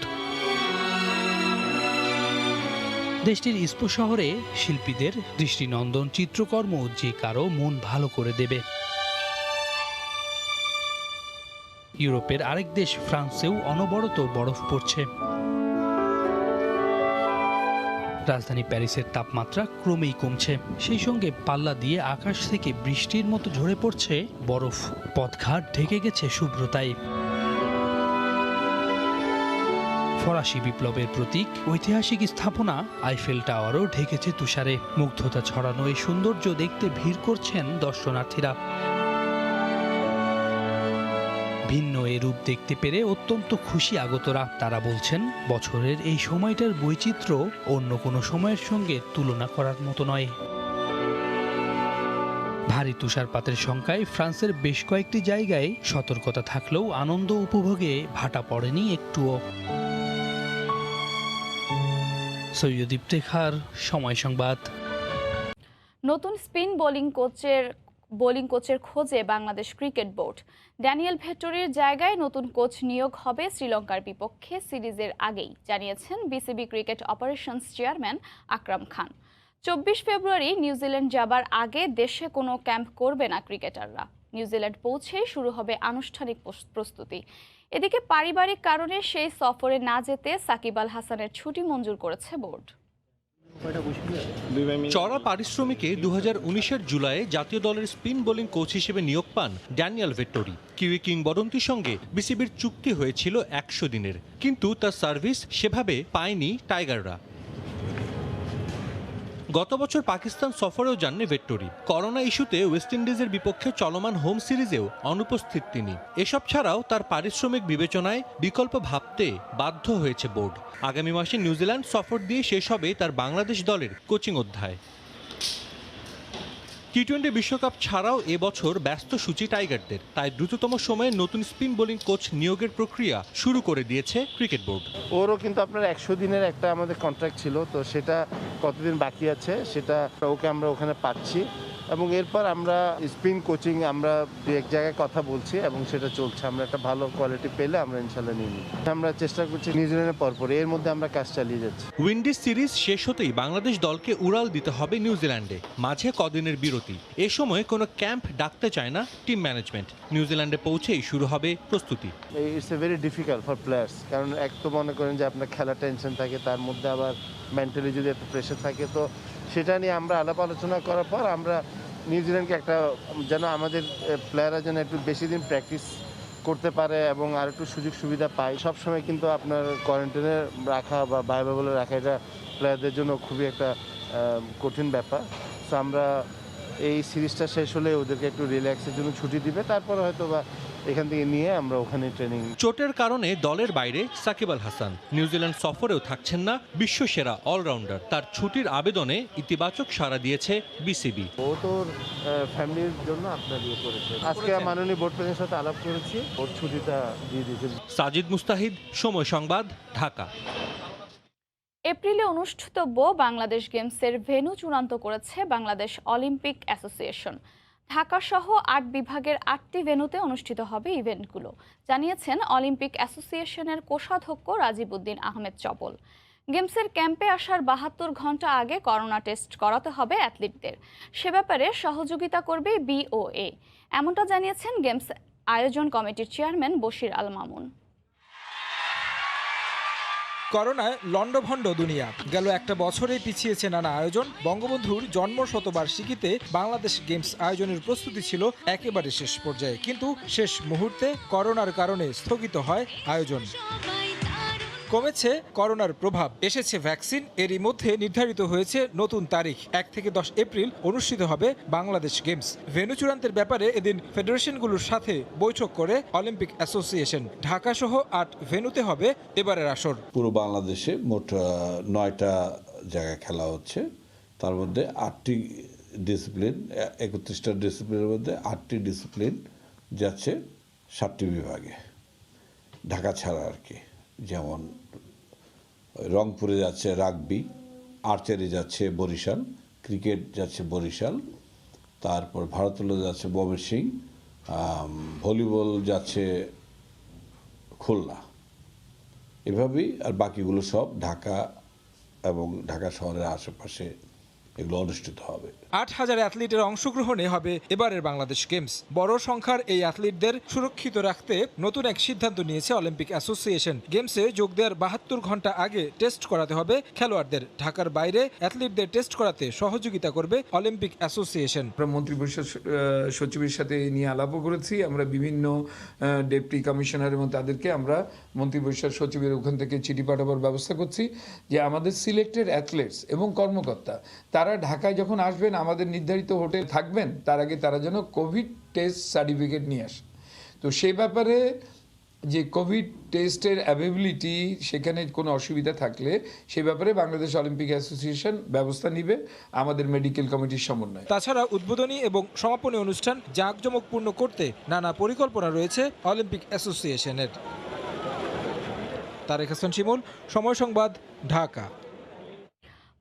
দেশটির ইস্পো শহরে শিল্পীদের দৃষ্টিনন্দন চিত্রকর্ম যে কারো মন ভালো করে দেবে। ইউরোপের আরেক দেশ ফ্রান্সেও অনবরত বরফ পড়ছে। রাজধানী প্যারিসের তাপমাত্রা ক্রমেই কমছে, সেই সঙ্গে পাল্লা দিয়ে আকাশ থেকে বৃষ্টির মতো ঝরে পড়ছে বরফ। পথঘাট ঢেকে গেছে শুভ্রতায়। ফরাসি বিপ্লবের প্রতীক ঐতিহাসিক স্থাপনা আইফেল টাওয়ারও ঢেকেছে তুষারে। মুগ্ধতা ছড়ানো এই সৌন্দর্য দেখতে ভিড় করছেন দর্শনার্থীরা। ভিন্ন এই রূপ দেখতে পেরে অত্যন্ত খুশি আগতরা। তারা বলছেন, বছরের এই সময়টার বৈচিত্র্য অন্য কোনো সময়ের সঙ্গে তুলনা করার মতো নয়। ভারী তুষারপাতের সংখ্যায় ফ্রান্সের বেশ কয়েকটি জায়গায় সতর্কতা থাকলেও আনন্দ উপভোগে ভাটা পড়েনি একটুও। সৈয়দ ইফতেখার, সময় সংবাদ। নতুন স্পিন বোলিং কোচের খোঁজে বাংলাদেশ ক্রিকেট বোর্ড। ড্যানিয়েল ভেট্টোরির জায়গায় নতুন কোচ নিয়োগ হবে শ্রীলঙ্কার বিপক্ষে সিরিজের আগেই, জানিয়েছেন BCB cricket operations chairman Akram Khan. 24 ফেব্রুয়ারি নিউজিল্যান্ড যাবার আগে দেশে কোনো ক্যাম্প করবে না ক্রিকেটাররা। নিউজিল্যান্ড পৌঁছেই শুরু হবে আনুষ্ঠানিক প্রস্তুতি। এদিকে পারিবারিক কারণে সেই সফরে না যেতে সাকিব আল হাসানের ছুটি মঞ্জুর করেছে বোর্ড। চড়া পারিশ্রমিকে 2019-এর জুলাইয়ে জাতীয় দলের স্পিন বোলিং কোচ হিসেবে নিয়োগ পান ড্যানিয়েল ভেট্টোরি। কিউই কিংবদন্তির সঙ্গে বিসিবির চুক্তি হয়েছিল 100 দিনের, কিন্তু তার সার্ভিস সেভাবে পায়নি টাইগাররা। গত বছর পাকিস্তান সফরেও যাননি ভেট্টোরি। করোনা ইস্যুতে ওয়েস্ট ইন্ডিজের বিপক্ষে চলমান হোম সিরিজেও অনুপস্থিত তিনি। এসব ছাড়াও তার পারিশ্রমিক বিবেচনায় বিকল্প ভাবতে বাধ্য হয়েছে বোর্ড। আগামী মাসে নিউজিল্যান্ড সফর দিয়ে শেষ হবে তার বাংলাদেশ দলের কোচিং অধ্যায়। টি-20 বিশ্বকাপ ছাড়াও এবছর ব্যস্ত সূচি টাইগারদের, তাই দ্রুততম সময়ে নতুন স্পিন বোলিং কোচ নিয়োগের প্রক্রিয়া শুরু করে দিয়েছে ক্রিকেট বোর্ড। ওরও কিন্তু আপনার 100 দিনের একটা আমাদের কন্ট্রাক্ট ছিল, তো সেটা কতদিন বাকি আছে সেটা ওকে আমরা ওখানে পাচ্ছি, এবং এরপর আমরা স্পিন কোচিং আমরা এক জায়গায় কথা বলছি এবং সেটা চলছে। আমরা একটা ভালো কোয়ালিটি পেলে আমরা ইনশাল্লাহ নিয়ে নিই। আমরা চেষ্টা করছি নিউজিল্যান্ডের পরপর, এর মধ্যে আমরা কাজ চালিয়ে যাচ্ছি। উইন্ডিজ সিরিজ শেষ হতেই বাংলাদেশ দলকে উড়াল দিতে হবে নিউজিল্যান্ডে, মাঝে কদিনের বিরতি। এ সময় কোনো ক্যাম্প ডাকতে চায় না টিম ম্যানেজমেন্ট। নিউজিল্যান্ডে পৌঁছেই শুরু হবে প্রস্তুতি। It's a very difficult for players, কারণ এক তো মনে করেন যে আপনার খেলা টেনশন থাকে, তার মধ্যে আবার মেন্টালি যদি একটা প্রেশার থাকে, তো সেটা নিয়ে আমরা আলাপ আলোচনা করার পর আমরা নিউজিল্যান্ডকে একটা যেন আমাদের প্লেয়াররা যেন একটু বেশি দিন প্র্যাকটিস করতে পারে এবং আর একটু সুযোগ সুবিধা পায়। সবসময় কিন্তু আপনার কোয়ারেন্টাইনে রাখা বা বায়োলেবলে রাখা এটা প্লেয়ারদের জন্য খুবই একটা কঠিন ব্যাপার। তো আমরা এই সিরিজটা শেষ হলে ওদেরকে একটু রিল্যাক্সের জন্য ছুটি দিবে, তারপরে হয়তো বা এখান থেকে নিয়ে আমরা ওখানে ট্রেনিং। চোটের কারণে দলের বাইরে সাকিব আল হাসান। নিউজিল্যান্ড সফরেও থাকছেন না বিশ্বসেরা অলরাউন্ডার। তার ছুটির আবেদনে ইতিবাচক সাড়া দিয়েছে বিসিবি। ও তোর ফ্যামিলির জন্য আপনার ইয়ে করেছে। আজকে মাননীয় বোর্ড প্রেসিডেন্টের সাথে আলাপ করেছি, ওর ছুটিটা দিয়ে দিয়েছে। সাজিদ মুস্তাহিদ, সময় সংবাদ, ঢাকা। এপ্রিলে অনুষ্ঠিতব্য বাংলাদেশ গেমসের ভেন্যু চূড়ান্ত করেছে বাংলাদেশ অলিম্পিক অ্যাসোসিয়েশন। ঢাকা সহ 8 বিভাগের 8টি ভেন্যুতে অনুষ্ঠিত হবে ইভেন্টগুলো, জানিয়েছেন অলিম্পিক অ্যাসোসিয়েশনের কোষাধ্যক্ষ রাজীব উদ্দিন আহমেদ চপল। গেমসের ক্যাম্পে আসার 72 ঘন্টা আগে করোনা টেস্ট করাতে হবে অ্যাথলিটদের। সে ব্যাপারে সহযোগিতা করবে বিওএ, এমনটা জানিয়েছেন গেমস আয়োজন কমিটির চেয়ারম্যান বশির আল মামুন। করোনায় লন্ডভন্ড দুনিয়া, গেল একটা বছরেই পিছিয়েছে নানা আয়োজন। বঙ্গবন্ধুর জন্ম শতবার্ষিকীতে বাংলাদেশ গেমস আয়োজনের প্রস্তুতি ছিল একেবারে শেষ পর্যায়ে, কিন্তু শেষ মুহূর্তে করোনার কারণে স্থগিত হয় আয়োজন। কমেছে করোনার প্রভাব, এসেছে ভ্যাকসিন, এরই মধ্যে নির্ধারিত হয়েছে নতুন তারিখ। 1 থেকে 10 এপ্রিল অনুষ্ঠিত হবে বাংলাদেশ গেমস। ভেন্যু চূড়ান্তের ব্যাপারে এদিন ফেডারেশনগুলোর সাথে বৈঠক করে অলিম্পিক অ্যাসোসিয়েশন। ঢাকা সহ 8 ভেন্যুতে হবে এবারের আসর। পুরো বাংলাদেশে মোট 9টা জায়গায় খেলা হচ্ছে, তার মধ্যে 8টি ডিসিপ্লিন, 31টা ডিসিপ্লিনের মধ্যে 8টি ডিসিপ্লিন যাচ্ছে 7টি বিভাগে, ঢাকা ছাড়া আর কি। যেমন রংপুরে যাচ্ছে রাগবি, আর্চারি যাচ্ছে বরিশাল, ক্রিকেট যাচ্ছে বরিশাল, তারপর ভারোত্তোলন যাচ্ছে ময়মনসিংহ, ভলিবল যাচ্ছে খুলনা, এভাবেই। আর বাকিগুলো সব ঢাকা এবং ঢাকা শহরের আশেপাশে এগুলো অনুষ্ঠিত হবে। 8000 অ্যাথলিটের অংশগ্রহণে হবে এবারের বাংলাদেশ গেমস। বড় সংখ্যার এই অ্যাথলিটদের সুরক্ষিত রাখতে নতুন এক সিদ্ধান্ত নিয়েছে অলিম্পিক অ্যাসোসিয়েশন। গেমসে যোগ দেওয়ার 72 ঘন্টা আগে টেস্ট করাতে হবে খেলোয়াড়দের। ঢাকার বাইরে অ্যাথলিটদের টেস্ট করাতে সহযোগিতা করবে অলিম্পিক অ্যাসোসিয়েশন। আমরা মন্ত্রিপরিষদ সচিবের সাথে নিয়ে আলাপও করেছি। আমরা বিভিন্ন ডেপুটি কমিশনার এবং তাদেরকে আমরা মন্ত্রিপরিষদ সচিবের ওখান থেকে চিঠি পাঠাবার ব্যবস্থা করছি যে আমাদের সিলেক্টেড অ্যাথলেটস এবং কর্মকর্তা তারা ঢাকায় যখন আসবেন, আমাদের নির্ধারিত হোটেল থাকবেন, তার আগে তারা যেন কোভিড টেস্ট সার্টিফিকেট নিয়ে আসে। তো সেই ব্যাপারে যে কোভিড টেস্টের অ্যাভেবিলিটি, সেখানে কোনো অসুবিধা থাকলে সে ব্যাপারে বাংলাদেশ অলিম্পিক অ্যাসোসিয়েশন ব্যবস্থা নিবে আমাদের মেডিকেল কমিটির সমন্বয়ে। তাছাড়া উদ্বোধনী এবং সমাপনী অনুষ্ঠান জাঁকজমকপূর্ণ করতে নানা পরিকল্পনা রয়েছে অলিম্পিক অ্যাসোসিয়েশনের। তারেক হাসান শিমুল, সময় সংবাদ, ঢাকা।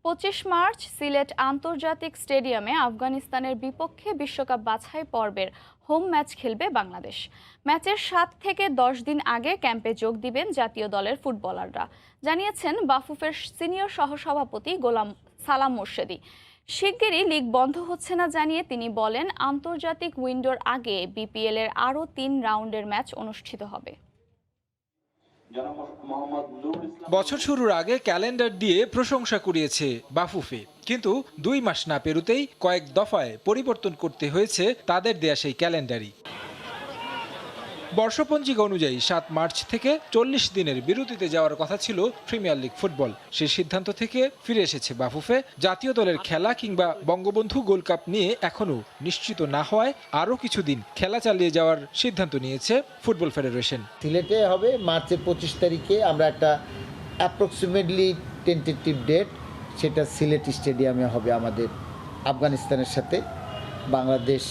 25 মার্চ সিলেট আন্তর্জাতিক স্টেডিয়ামে আফগানিস্তানের বিপক্ষে বিশ্বকাপ বাছাই পর্বের হোম ম্যাচ খেলবে বাংলাদেশ। ম্যাচের 7 থেকে 10 দিন আগে ক্যাম্পে যোগ দিবেন জাতীয় দলের ফুটবলাররা, জানিয়েছেন বাফুফের সিনিয়র সহসভাপতি গোলাম সালাম মোর্শেদি। শিগগিরই লিগ বন্ধ হচ্ছে না জানিয়ে তিনি বলেন, আন্তর্জাতিক উইন্ডোর আগে বিপিএল এর আরও 3 রাউন্ডের ম্যাচ অনুষ্ঠিত হবে। বছর শুরুর আগে ক্যালেন্ডার দিয়ে প্রশংসা কুড়িয়েছে বাফুফে, কিন্তু 2 মাস না পেরুতেই কয়েক দফায় পরিবর্তন করতে হয়েছে তাদের দেয়া সেই ক্যালেন্ডারই। বর্ষপঞ্জিকা অনুযায়ী 7 মার্চ থেকে 40 দিনের বিরতিতে যাওয়ার কথা ছিল প্রিমিয়ার লিগ ফুটবল। সেই সিদ্ধান্ত থেকে ফিরে এসেছে বাফুফে। জাতীয় দলের খেলা কিংবা বঙ্গবন্ধু গোল্ড কাপ নিয়ে এখনও নিশ্চিত না হওয়ায় আরও কিছুদিন খেলা চালিয়ে যাওয়ার সিদ্ধান্ত নিয়েছে ফুটবল ফেডারেশন। সিলেটে হবে মার্চের 25 তারিখে, আমরা একটা অ্যাপ্রক্সিমেটলি টেন্টেটিভ ডেট, সেটা সিলেট স্টেডিয়ামে হবে আমাদের আফগানিস্তানের সাথে বাংলাদেশ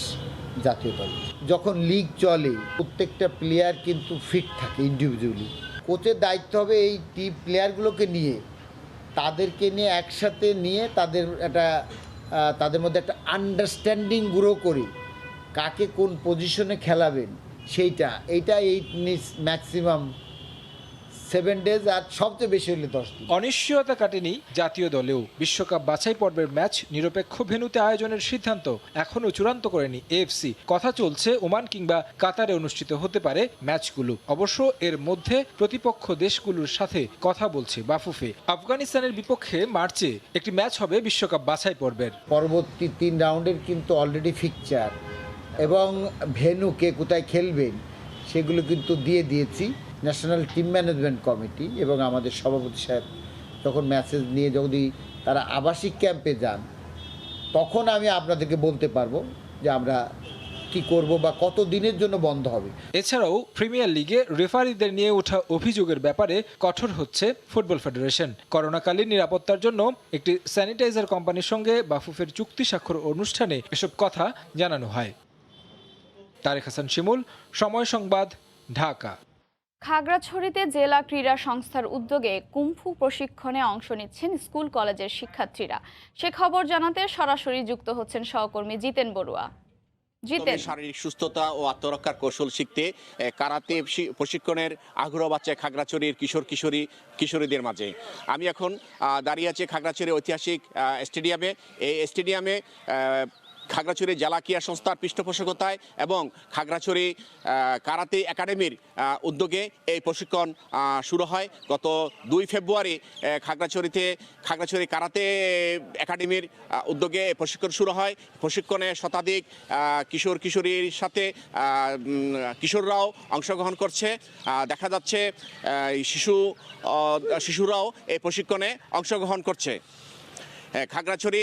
জাতীয় দল। যখন লিগ চলে প্রত্যেকটা প্লেয়ার কিন্তু ফিট থাকে ইন্ডিভিজুয়ালি। কোচের দায়িত্ব হবে এই টিম প্লেয়ারগুলোকে নিয়ে, তাদেরকে নিয়ে একসাথে নিয়ে তাদের মধ্যে একটা আন্ডারস্ট্যান্ডিং গ্রো করে কাকে কোন পজিশনে খেলাবেন এইটা ম্যাক্সিমাম 7 ডেজ, আর সবচেয়ে বেশি হলে 10 দিন। অনিশ্চয়তা কাটেনি জাতীয় দলেও। বিশ্বকাপ বাছাই পর্বের ম্যাচ নিরপেক্ষ ভেন্যুতে আয়োজনের সিদ্ধান্ত এখনও চূড়ান্ত করেনি এএফসি। কথা চলছে ওমান কিংবা কাতারে অনুষ্ঠিত হতে পারে ম্যাচগুলো। অবশ্য এর মধ্যে প্রতিপক্ষ দেশগুলোর সাথে কথা বলছে বাফুফে। আফগানিস্তানের বিপক্ষে মার্চে একটি ম্যাচ হবে বিশ্বকাপ বাছাই পর্বের। পরবর্তী 3 রাউন্ডের কিন্তু অলরেডি ফিকচার এবং ভেন্যু কে কোথায় খেলবেন সেগুলো কিন্তু দিয়ে দিয়েছি। ন্যাশনাল টিম ম্যানেজমেন্ট কমিটি এবং আমাদের সভাপতি সাহেব তখন মেসেজ নিয়ে যদি তারা আবাসিক ক্যাম্পে যান, তখন আমি আপনাদেরকে বলতে পারবো যে আমরা কি করব বা কত দিনের জন্য বন্ধ হবে। এছাড়াও প্রিমিয়ার লিগে রেফারিদের নিয়ে ওঠা অভিযোগের ব্যাপারে কঠোর হচ্ছে ফুটবল ফেডারেশন। করোনাকালীন নিরাপত্তার জন্য একটি স্যানিটাইজার কোম্পানির সঙ্গে বাফুফের চুক্তি স্বাক্ষর অনুষ্ঠানে এসব কথা জানানো হয়। তারেক হাসান শিমুল, সময় সংবাদ, ঢাকা। খাগড়াছড়িতে জেলা ক্রীড়া সংস্থার উদ্যোগে কুম্ফু প্রশিক্ষণে অংশ নিচ্ছেন স্কুল কলেজের শিক্ষার্থীরা। সে খবর জানাতে সরাসরি যুক্ত হচ্ছেন সহকর্মী জিতেন বড়ুয়া। জিতেন, শারীরিক সুস্থতা ও আত্মরক্ষার কৌশল শিখতে কারাতে প্রশিক্ষণের আগ্রহ বাড়ছে খাগড়াছড়ির কিশোরীদের মাঝে। আমি এখন দাঁড়িয়ে আছি খাগড়াছড়ির ঐতিহাসিক স্টেডিয়ামে। এই স্টেডিয়ামে খাগড়াছড়ি জেলা ক্রীড়া সংস্থার পৃষ্ঠপোষকতায় এবং খাগড়াছড়ি কারাতে একাডেমির উদ্যোগে এই প্রশিক্ষণ শুরু হয়। গত 2 ফেব্রুয়ারি খাগড়াছড়ি কারাতে একাডেমির উদ্যোগে প্রশিক্ষণ শুরু হয়। প্রশিক্ষণে শতাধিক কিশোরীর সাথে কিশোররাও অংশগ্রহণ করছে। দেখা যাচ্ছে শিশুরাও এই প্রশিক্ষণে অংশগ্রহণ করছে। খাগড়াছড়ি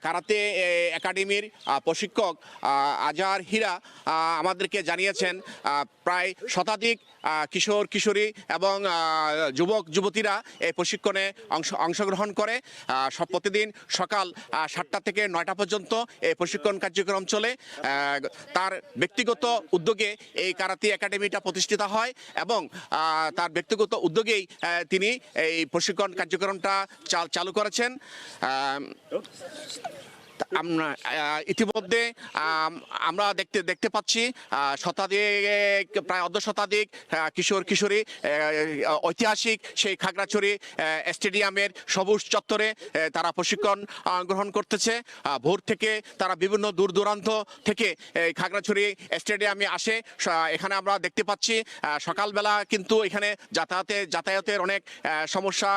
কারাতে একাডেমির প্রশিক্ষক আজহার হীরা আমাদেরকে জানিয়েছেন প্রায় শতাধিক কিশোরী এবং যুবক যুবতীরা এই প্রশিক্ষণে অংশগ্রহণ করে। প্রতিদিন সকাল 7টা থেকে 9টা পর্যন্ত এই প্রশিক্ষণ কার্যক্রম চলে। তার ব্যক্তিগত উদ্যোগে এই কারাতে একাডেমিটা প্রতিষ্ঠিত হয় এবং তার ব্যক্তিগত উদ্যোগেই তিনি এই প্রশিক্ষণ কার্যক্রমটা চালু করেছেন। ইতিমধ্যে আমরা দেখতে পাচ্ছি শতাধিক প্রায় অর্ধশতাধিক কিশোরী ঐতিহাসিক সেই খাগড়াছড়ি স্টেডিয়ামের সবুজ চত্বরে তারা প্রশিক্ষণ গ্রহণ করতেছে। ভোর থেকে তারা বিভিন্ন দূর দূরান্ত থেকে খাগড়াছড়ি স্টেডিয়ামে আসে। এখানে আমরা দেখতে পাচ্ছি সকালবেলা কিন্তু এখানে যাতায়াতের অনেক সমস্যা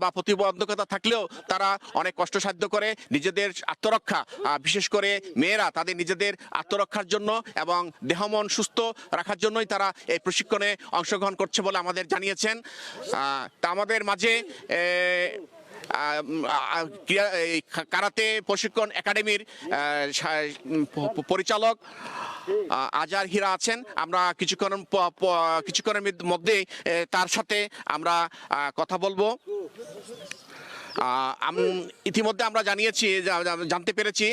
বা প্রতিবন্ধকতা থাকলেও তারা অনেক কষ্টসাধ্য করে নিজেদের আত্মরক্ষা, বিশেষ করে মেয়েরা তাদের নিজেদের আত্মরক্ষার জন্য এবং দেহ মন সুস্থ রাখার জন্যই তারা এই প্রশিক্ষণে অংশগ্রহণ করছে বলে আমাদের জানিয়েছেন। তা আমাদের মাঝে কারাতে প্রশিক্ষণ একাডেমির পরিচালক আজহার হীরা আছেন। আমরা কিছুক্ষণের মধ্যে তার সাথে আমরা কথা বলবো। ইতিমধ্যে আমরা জানতে পেরেছি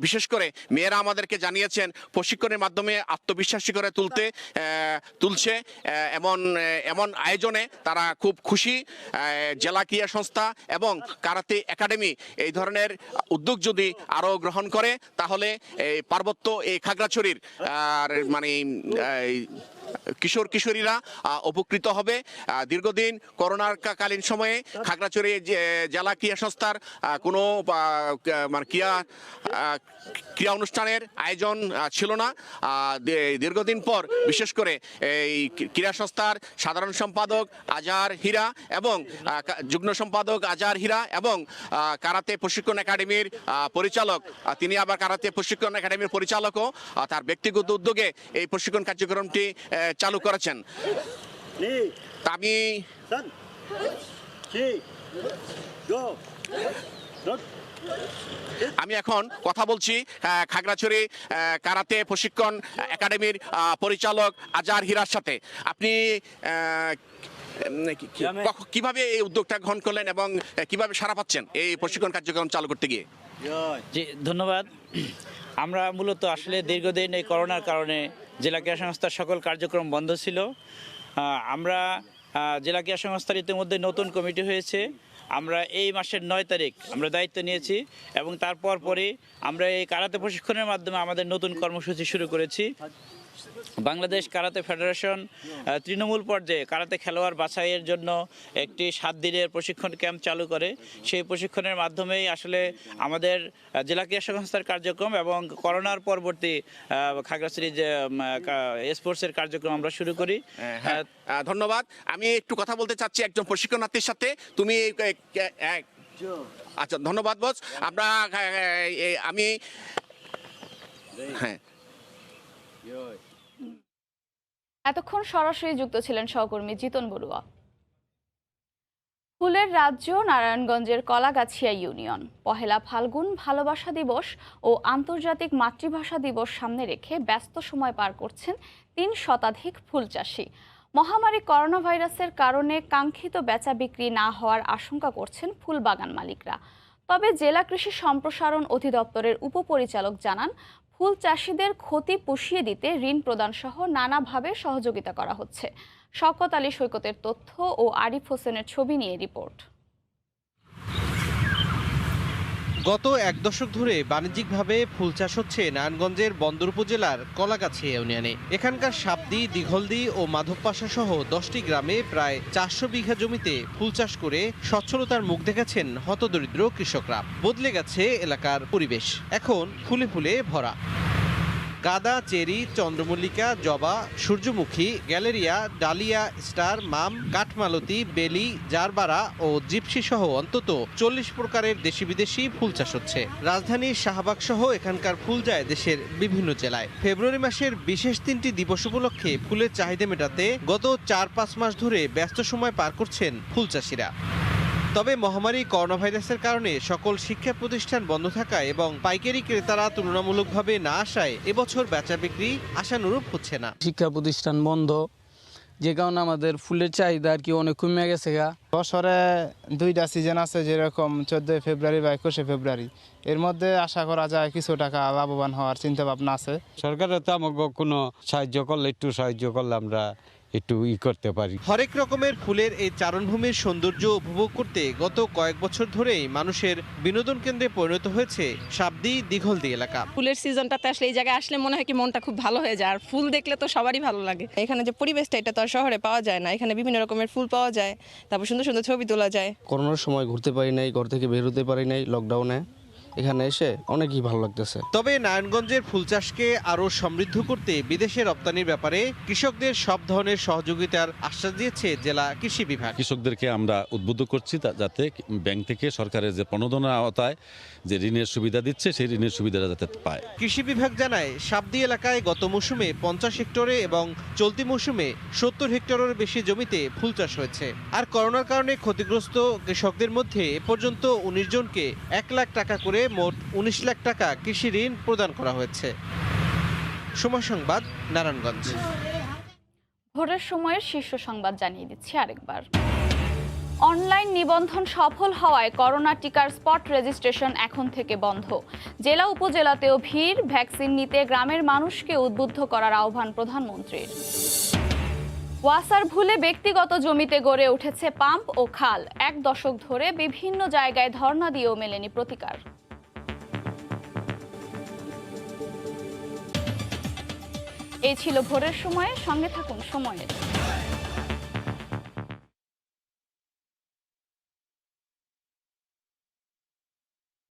বিশেষ করে মেয়েরা আমাদেরকে জানিয়েছেন প্রশিক্ষণের মাধ্যমে আত্মবিশ্বাসী করে তুলছে এমন আয়োজনে তারা খুব খুশি। জেলা ক্রীড়া সংস্থা এবং কারাতে একাডেমি এই ধরনের উদ্যোগ যদি আরো গ্রহণ করে তাহলে এই পার্বত্য এই খাগড়াছড়ির কিশোর কিশোরীরা উপকৃত হবে। দীর্ঘদিন করোনার কালীন সময়ে খাগড়াছড়ি জেলা ক্রীড়া সংস্থার কোনো ক্রীড়া অনুষ্ঠানের আয়োজন ছিল না। দীর্ঘদিন পর বিশেষ করে এই ক্রীড়া সংস্থার সাধারণ সম্পাদক আজহার হীরা এবং যুগ্ম সম্পাদক আজহার হীরা এবং কারাতে প্রশিক্ষণ একাডেমির পরিচালক, তিনি আবার কারাতে প্রশিক্ষণ একাডেমির পরিচালকও তার ব্যক্তিগত উদ্যোগে এই প্রশিক্ষণ কার্যক্রমটি চালু করেছেন। আমি এখন কথা বলছি খাগড়াছড়ি কারাতে প্রশিক্ষণ একাডেমির পরিচালক আজহার হীরার সাথে। আপনি কিভাবে এই উদ্যোগটা গ্রহণ করলেন এবং কিভাবে সাড়া পাচ্ছেন এই প্রশিক্ষণ কার্যক্রম চালু করতে গিয়ে? জি ধন্যবাদ। আমরা মূলত আসলে দীর্ঘদিন এই করোনার কারণে জেলা ক্রীড়া সংস্থার সকল কার্যক্রম বন্ধ ছিল। আমরা জেলা ক্রীড়া সংস্থার ইতিমধ্যে নতুন কমিটি হয়েছে। আমরা এই মাসের 9 তারিখ আমরা দায়িত্ব নিয়েছি এবং তারপর পরে আমরা এই কারাতে প্রশিক্ষণের মাধ্যমে আমাদের নতুন কর্মসূচি শুরু করেছি। বাংলাদেশ কারাতে ফেডারেশন তৃণমূল পর্যায়ে কারাতে খেলোয়াড় বাছাইয়ের জন্য একটি 7 দিনের প্রশিক্ষণ ক্যাম্প চালু করে। সেই প্রশিক্ষণের মাধ্যমেই আসলে আমাদের জেলা ক্রীড়া সংস্থার কার্যক্রম এবং করোনার পরবর্তী খাগড়াছড়ি যে স্পোর্টসের কার্যক্রম আমরা শুরু করি। ধন্যবাদ। আমি একটু কথা বলতে চাচ্ছি একজন প্রশিক্ষণার্থীর সাথে। তুমি আচ্ছা, ধন্যবাদ বস। আমি এতক্ষণ সরাসরি যুক্ত ছিলেন সহকর্মী জিতন বড়ুয়া। ফুলের রাজ্য নারায়ণগঞ্জের কলাগাছিয়া ইউনিয়ন পহেলা ফাল্গুন ভালোবাসা দিবস ও আন্তর্জাতিক মাতৃভাষা দিবস সামনে রেখে ব্যস্ত সময় পার করছেন 3 শতাধিক ফুল চাষি। মহামারী করোনা ভাইরাসের কারণে কাঙ্ক্ষিত বেচা বিক্রি না হওয়ার আশঙ্কা করছেন ফুল বাগান মালিকরা। তবে জেলা কৃষি সম্প্রসারণ অধিদপ্তরের উপপরিচালক জানান, ফুল চাষিদের ক্ষতি পুষিয়ে দিতে ঋণ প্রদান সহ নানাভাবে সহযোগিতা করা হচ্ছে। শওকত আলী সৈকতের তথ্য ও আরিফ হোসেনের ছবি নিয়ে রিপোর্ট। গত 1 দশক ধরে বাণিজ্যিকভাবে ফুল চাষ হচ্ছে নারায়ণগঞ্জের বন্দর উপজেলার কলাগাছিয়া ইউনিয়নে। এখানকার সাবদি, দিঘলদি ও মাধবপাশা সহ 10টি গ্রামে প্রায় 400 বিঘা জমিতে ফুল চাষ করে সচ্ছলতার মুখ দেখেছেন হতদরিদ্র কৃষকরা। বদলে গেছে এলাকার পরিবেশ, এখন ফুলে ফুলে ভরা। গাঁদা, চেরি, চন্দ্রমল্লিকা, জবা, সূর্যমুখী, গ্যালেরিয়া, ডালিয়া, স্টার, মাম, কাঠমালতি, বেলি, জারবারা ও জিপসি সহ অন্তত 40 প্রকারের দেশি বিদেশি ফুল চাষ হচ্ছে। রাজধানীর শাহবাগ সহ এখানকার ফুল যায় দেশের বিভিন্ন জেলায়। ফেব্রুয়ারি মাসের বিশেষ 3টি দিবস উপলক্ষে ফুলের চাহিদা মেটাতে গত 4-5 মাস ধরে ব্যস্ত সময় পার করছেন ফুল চাষিরা। তবে মহামারী করোনা ভাইরাসের কারণে সকল শিক্ষা প্রতিষ্ঠান বন্ধ থাকায় এবং পাইকারি ক্রেতারা তুলনামূলকভাবে না আসায় এবছর বেচা বিক্রি আশানুরূপ হচ্ছে না। শিক্ষা প্রতিষ্ঠান বন্ধ, যে কারণে আমাদের ফুলের চাহিদা আর কি অনেক কমে গেছে। বছরে 2টা সিজন আছে, যেরকম 14 ফেব্রুয়ারি বা 21 ফেব্রুয়ারি। এর মধ্যে আশা করা যায় কিছু টাকা লাভবান হওয়ার চিন্তা ভাবনা আছে। সরকারের তো আমাকে কোনো সাহায্য করলে, একটু সাহায্য করলে আমরা একটু করতে পারি। হরেক রকমের ফুলের এই চারণভূমির সৌন্দর্য উপভোগ করতে গত কয়েক বছর ধরেই মানুষের বিনোদন কেন্দ্রে পরিণত হয়েছে সাবদি, দিঘলদি এলাকা। ফুলের সিজনটাতে আসলে এই জায়গায় আসলে মনে হয় কি মনটা খুব ভালো হয়ে যায়, আর ফুল দেখলে তো সবারই ভালো লাগে। এখানে যে পরিবেশটা, এটা তো আর শহরে পাওয়া যায় না। এখানে বিভিন্ন রকমের ফুল পাওয়া যায়, তারপর সুন্দর সুন্দর ছবি তোলা যায়। করোনার সময় ঘুরতে পারি নাই, ঘর থেকে বের হতে পারি নাই, লকডাউনে এখানে এসে অনেকই ভালো লাগতেছে। তবে নারায়ণগঞ্জের ফুল চাষকে আরো সমৃদ্ধ করতে বিদেশে রপ্তানির ব্যাপারে কৃষকদের সব ধরনের সহযোগিতার আশ্বাস দিয়েছে জেলা কৃষি বিভাগ। কৃষকদেরকে আমরা উদ্বুদ্ধ করছি যাতে ব্যাংক থেকে সরকারের যে প্রণোদনার আওতায় যে ঋণের সুবিধা দিচ্ছে, সেই ঋণের সুবিধাটা যাতে পায়। কৃষি বিভাগ জানায়, সাবদি এলাকায় গত মৌসুমে 50 হেক্টরে এবং চলতি মৌসুমে 70 হেক্টরের বেশি জমিতে ফুল চাষ হয়েছে। আর করোনার কারণে ক্ষতিগ্রস্ত কৃষকদের মধ্যে এ পর্যন্ত 19 জনকে 1 লাখ টাকা করে মোট 19 লাখ টাকা কৃষি ঋণ প্রদান করা হয়েছে। সময় সংবাদ, নারায়ণগঞ্জ। ভোরের সময়ের শীর্ষ সংবাদ জানিয়ে দিচ্ছি আরেকবার। অনলাইন নিবন্ধন সফল হওয়ায় করোনা টিকার স্পট রেজিস্ট্রেশন এখন থেকে বন্ধ। জেলা উপজেলাতেও ভিড়, ভ্যাকসিন নিতে গ্রামের মানুষকে উদ্বুদ্ধ করার আহ্বান প্রধানমন্ত্রীর। ওয়াসার ভুলে ব্যক্তিগত জমিতে গড়ে উঠেছে পাম্প ও খাল, 1 দশক ধরে বিভিন্ন জায়গায় ধর্ণা দিয়েও মেলেনি প্রতিকার। এই ছিল ভোরের সময়ে, সঙ্গে থাকুন সময়ের।